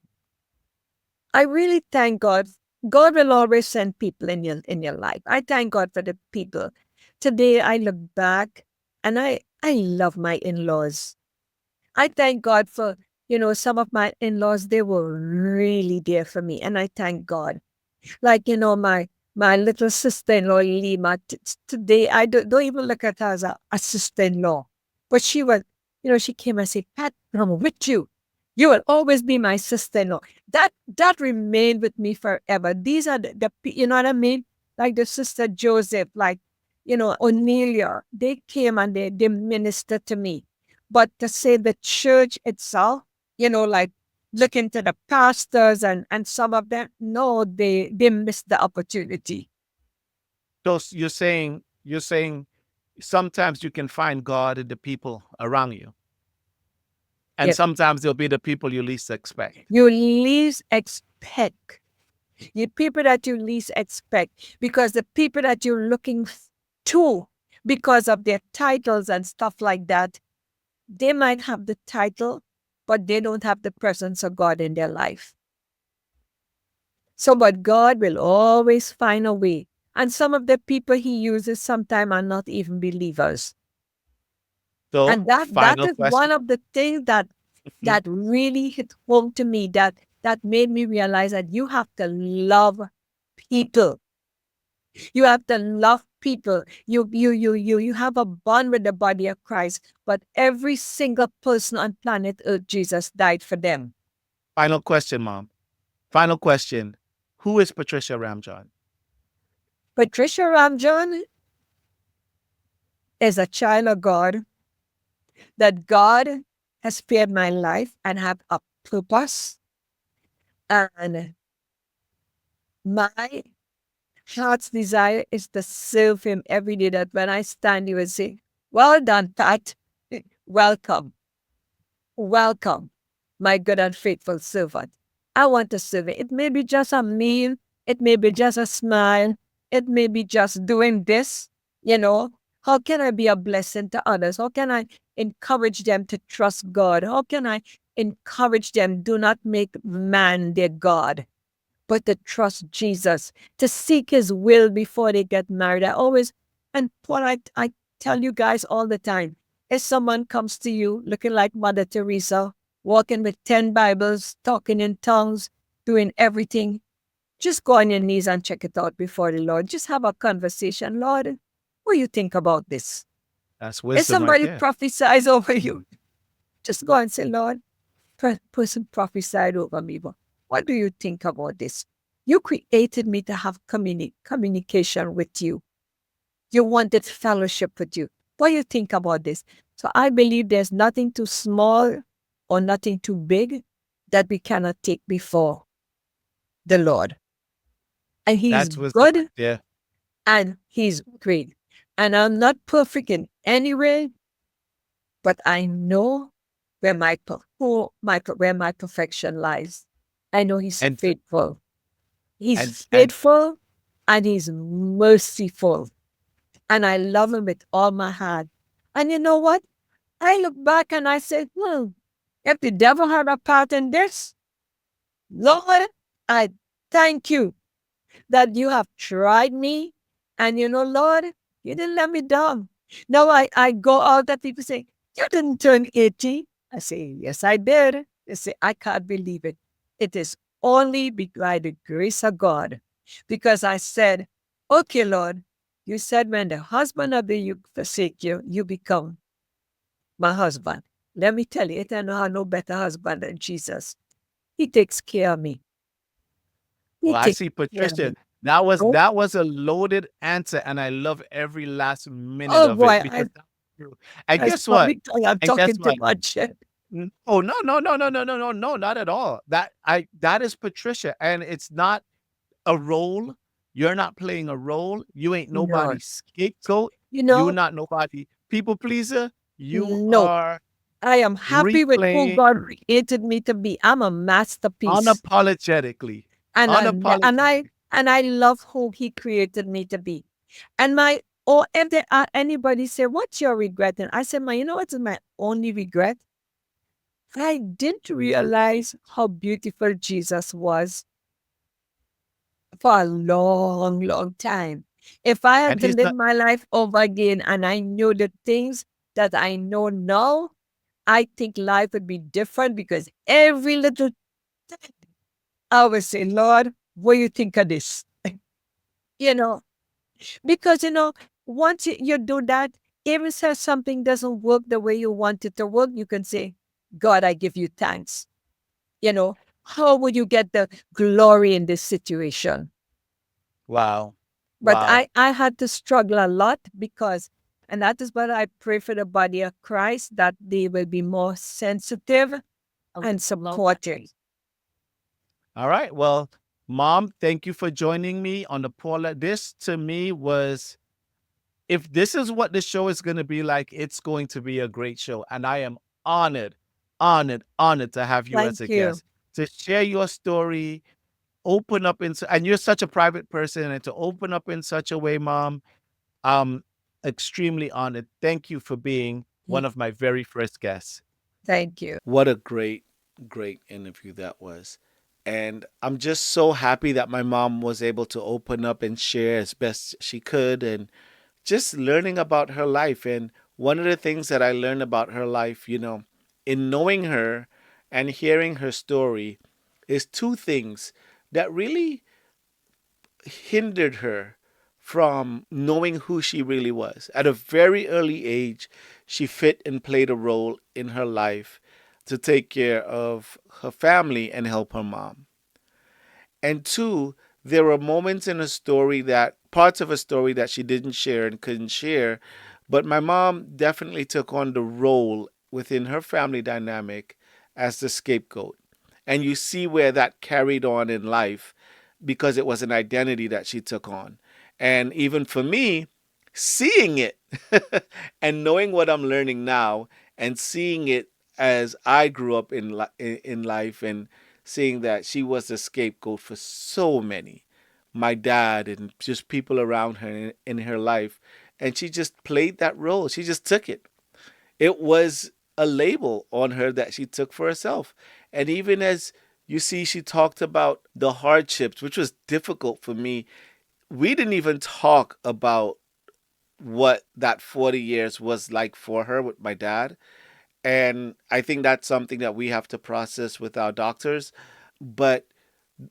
Speaker 2: I really thank God. God will always send people in your life. I thank God for the people. Today I look back and I love my in-laws. I thank God for, some of my in-laws, they were really there for me. And I thank God. Like, my little sister-in-law, Lima, today, I don't even look at her as a sister-in-law. But she was, she came and said, Pat, I'm with you. You will always be my sister-in-law. That remained with me forever. These are you know what I mean? Like the sister Joseph, like, Onelia, they came and they ministered to me. But to say the church itself, like look into the pastors and some of them, no, they missed the opportunity.
Speaker 1: So you're saying sometimes you can find God in the people around you, and
Speaker 2: Yeah.
Speaker 1: sometimes they'll be the people you least expect.
Speaker 2: You least expect. The people that you least expect, because the people that you're looking to because of their titles and stuff like that, they might have the title, but they don't have the presence of God in their life. So, but God will always find a way. And some of the people he uses sometimes are not even believers.
Speaker 1: So,
Speaker 2: And that
Speaker 1: final
Speaker 2: is one
Speaker 1: question.
Speaker 2: of the things
Speaker 1: Mhm.
Speaker 2: that really hit home to me, that made me realize that you have to love people. You have to love people. You have a bond with the body of Christ, but every single person on planet Earth, Jesus died for them.
Speaker 1: Final question, Mom. Final question. Who is Patricia Ramjohn?
Speaker 2: Patricia Ramjohn is a child of God, that God has spared my life and have a purpose. And my heart's desire is to serve him every day, that when I stand, he will say, well done, Pat. Welcome. Welcome, my good and faithful servant. I want to serve it. It may be just a meal. It may be just a smile. It may be just doing this. You know, how can I be a blessing to others? How can I encourage them to trust God? How can I encourage them, do not make man their God, but to trust Jesus, to seek his will before they get married. And what I tell you guys all the time, if someone comes to you looking like Mother Teresa, walking with 10 Bibles, talking in tongues, doing everything, just go on your knees and check it out before the Lord. Just have a conversation. Lord, what do you think about this?
Speaker 1: That's
Speaker 2: If
Speaker 1: wisdom right
Speaker 2: somebody
Speaker 1: there.
Speaker 2: prophesies over you, just go and say, Lord, person prophesied over me, but what do you think about this? You created me to have communication with you. You wanted fellowship with you. What do you think about this? So I believe there's nothing too small or nothing too big that we cannot take before the Lord. And he's
Speaker 1: That's wisdom right
Speaker 2: good
Speaker 1: there.
Speaker 2: and he's great. And I'm not perfect in any way, but I know where my perfection lies. I know he's
Speaker 1: And
Speaker 2: faithful.
Speaker 1: and
Speaker 2: He's
Speaker 1: and
Speaker 2: faithful and he's merciful. And I love him with all my heart. And you know what? I look back and I say, if the devil had a part in this, Lord, I thank you that you have tried me. And you know, Lord, you didn't let me down. Now I go out that people say, you didn't turn 80. I say, yes, I did. They say, I can't believe it. It is only by the grace of God. Because I said, okay, Lord, you said when the husband of the you forsake you, you become my husband. Let me tell you, it I know how no better husband than Jesus. He takes care of me. He
Speaker 1: well, I
Speaker 2: takes
Speaker 1: see
Speaker 2: care of
Speaker 1: Patricia.
Speaker 2: me. Oh,
Speaker 1: That was a loaded answer, and I love every last minute
Speaker 2: oh
Speaker 1: of it
Speaker 2: boy,
Speaker 1: because that's true. And
Speaker 2: that's
Speaker 1: guess what?
Speaker 2: probably I'm
Speaker 1: And guess
Speaker 2: talking too
Speaker 1: what?
Speaker 2: much.
Speaker 1: Oh no, no, no, no, no, no, no, no, not at all. That is Patricia, and it's not a role. You're not playing a role. You ain't
Speaker 2: No,
Speaker 1: nobody's scapegoat.
Speaker 2: you
Speaker 1: You're
Speaker 2: know,
Speaker 1: not nobody people pleaser. You
Speaker 2: no.
Speaker 1: are
Speaker 2: I am happy with who
Speaker 1: replaying
Speaker 2: God created me to be. I'm a masterpiece.
Speaker 1: unapologetically.
Speaker 2: And
Speaker 1: Unapologetically.
Speaker 2: I love who he created me to be. And if there are anybody say, what's your regret? And I said, you know what is my only regret? I didn't realize how beautiful Jesus was for a long, long time. If I had
Speaker 1: And
Speaker 2: to
Speaker 1: he's
Speaker 2: live
Speaker 1: not
Speaker 2: my life over again and I knew the things that I know now, I think life would be different because every little thing I would say, Lord, what do you think of this? You know, because, once you do that, even if something doesn't work the way you want it to work, you can say, God, I give you thanks. How would you get the glory in this situation?
Speaker 1: wow.
Speaker 2: But
Speaker 1: Wow.
Speaker 2: I had to struggle a lot and that is what I pray for the body of Christ, that they will be more sensitive and supportive.
Speaker 1: All right. Well, Mom, thank you for joining me on the Paula. This to me was, if this is what the show is going to be like, it's going to be a great show. And I am honored, honored, honored to have you as a
Speaker 2: Thank you.
Speaker 1: guest to share your story, open up and you're such a private person, and to open up in such a way, Mom. I'm extremely honored. Thank you for being one of my very first guests.
Speaker 2: Thank you.
Speaker 1: What a great, great interview that was. And I'm just so happy that my mom was able to open up and share as best she could, and just learning about her life. And one of the things that I learned about her life, in knowing her and hearing her story, is two things that really hindered her from knowing who she really was. At a very early age, she fit and played a role in her life to take care of her family and help her mom. And two, there were moments in a story that parts of a story that she didn't share and couldn't share, but my mom definitely took on the role within her family dynamic as the scapegoat. And you see where that carried on in life because it was an identity that she took on. And even for me, seeing it and knowing what I'm learning now and seeing it as I grew up in life, and seeing that she was a scapegoat for so many, my dad and just people around her in her life, and she just played that role. She just took it. It was a label on her that she took for herself. And even as You see, she talked about the hardships, which was difficult for me. We didn't even talk about what that 40 years was like for her with my dad. And I think that's something that we have to process with our doctors. But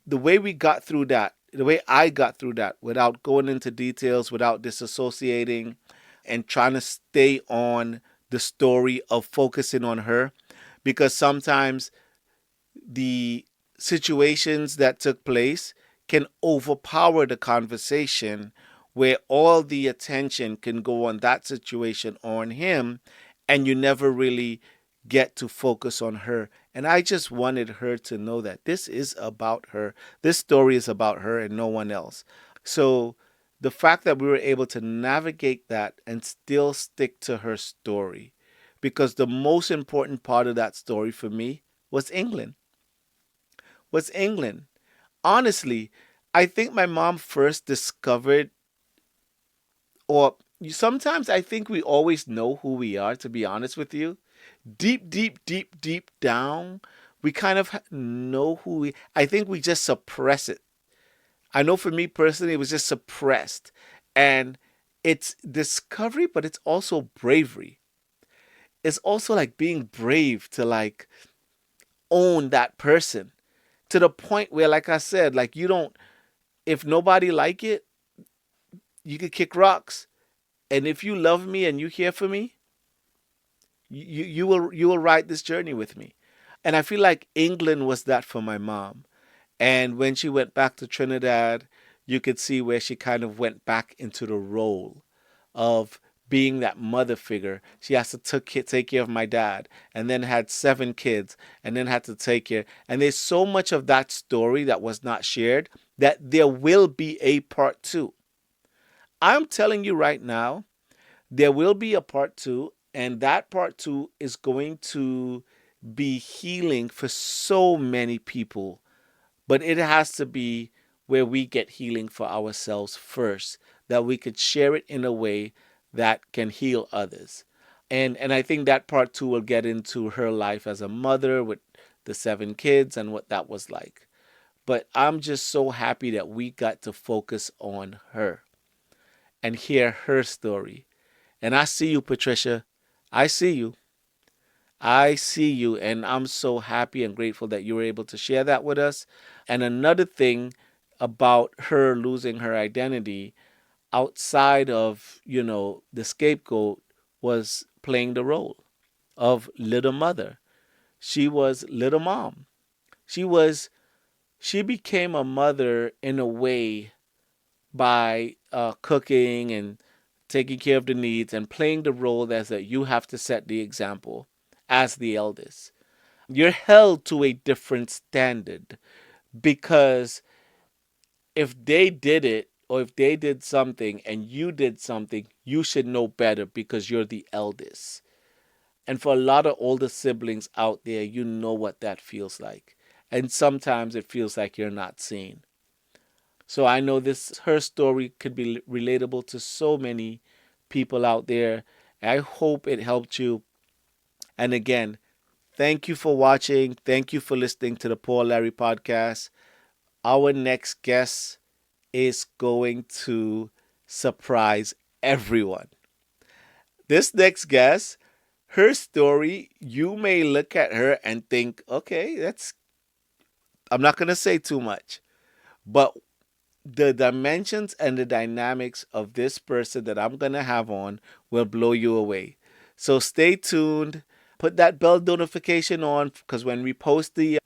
Speaker 1: the way we got through that, the way I got through that without going into details, without disassociating and trying to stay on the story of focusing on her, because sometimes the situations that took place can overpower the conversation where all the attention can go on that situation or on him and you never really get to focus on her. And I just wanted her to know that this is about her. This story is about her and no one else. So the fact that we were able to navigate that and still stick to her story, because the most important part of that story for me was England. Was England. Honestly, I think my mom first discovered, or sometimes I think we always know who we are, to be honest with you. Deep, deep, deep, deep down, we kind of know who we, I think we just suppress it. I know for me personally, it was just suppressed. And it's discovery, but it's also bravery. It's also like being brave to like own that person to the point where, like I said, like you don't, if nobody like it, you could kick rocks. And if you love me and you here for me, you will ride this journey with me. And I feel like England was that for my mom. And when she went back to Trinidad, you could see where she kind of went back into the role of being that mother figure. She has to take care of my dad, and then had 7 kids, and then had to take care. And there's so much of that story that was not shared that there will be a part two. I'm telling you right now, there will be a part two, and that part two is going to be healing for so many people. But it has to be where we get healing for ourselves first, that we could share it in a way that can heal others. And I think that part two will get into her life as a mother with the 7 kids and what that was like. But I'm just so happy that we got to focus on her and hear her story. And I see you, Patricia. I see you. I see you. And I'm so happy and grateful that you were able to share that with us. And another thing about her losing her identity outside of, the scapegoat was playing the role of little mother. She was little mom. She was she became a mother in a way by cooking and taking care of the needs and playing the role as that you have to set the example as the eldest. You're held to a different standard because if they did it or if they did something and you did something, you should know better because you're the eldest. And for a lot of older siblings out there, you know what that feels like. And sometimes it feels like you're not seen. So I know this her story could be relatable to so many people out there. I hope it helped you. And again, thank you for watching. Thank you for listening to the Paul Larry podcast. Our next guest is going to surprise everyone. This next guest, her story, you may look at her and think, okay, I'm not going to say too much, but the dimensions and the dynamics of this person that I'm going to have on will blow you away. So stay tuned. Put that bell notification on because when we post the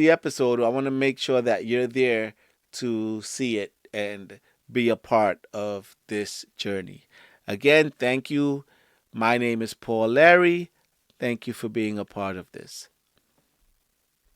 Speaker 1: episode, I want to make sure that you're there to see it and be a part of this journey. Again, thank you. My name is Paul Larry. Thank you for being a part of this.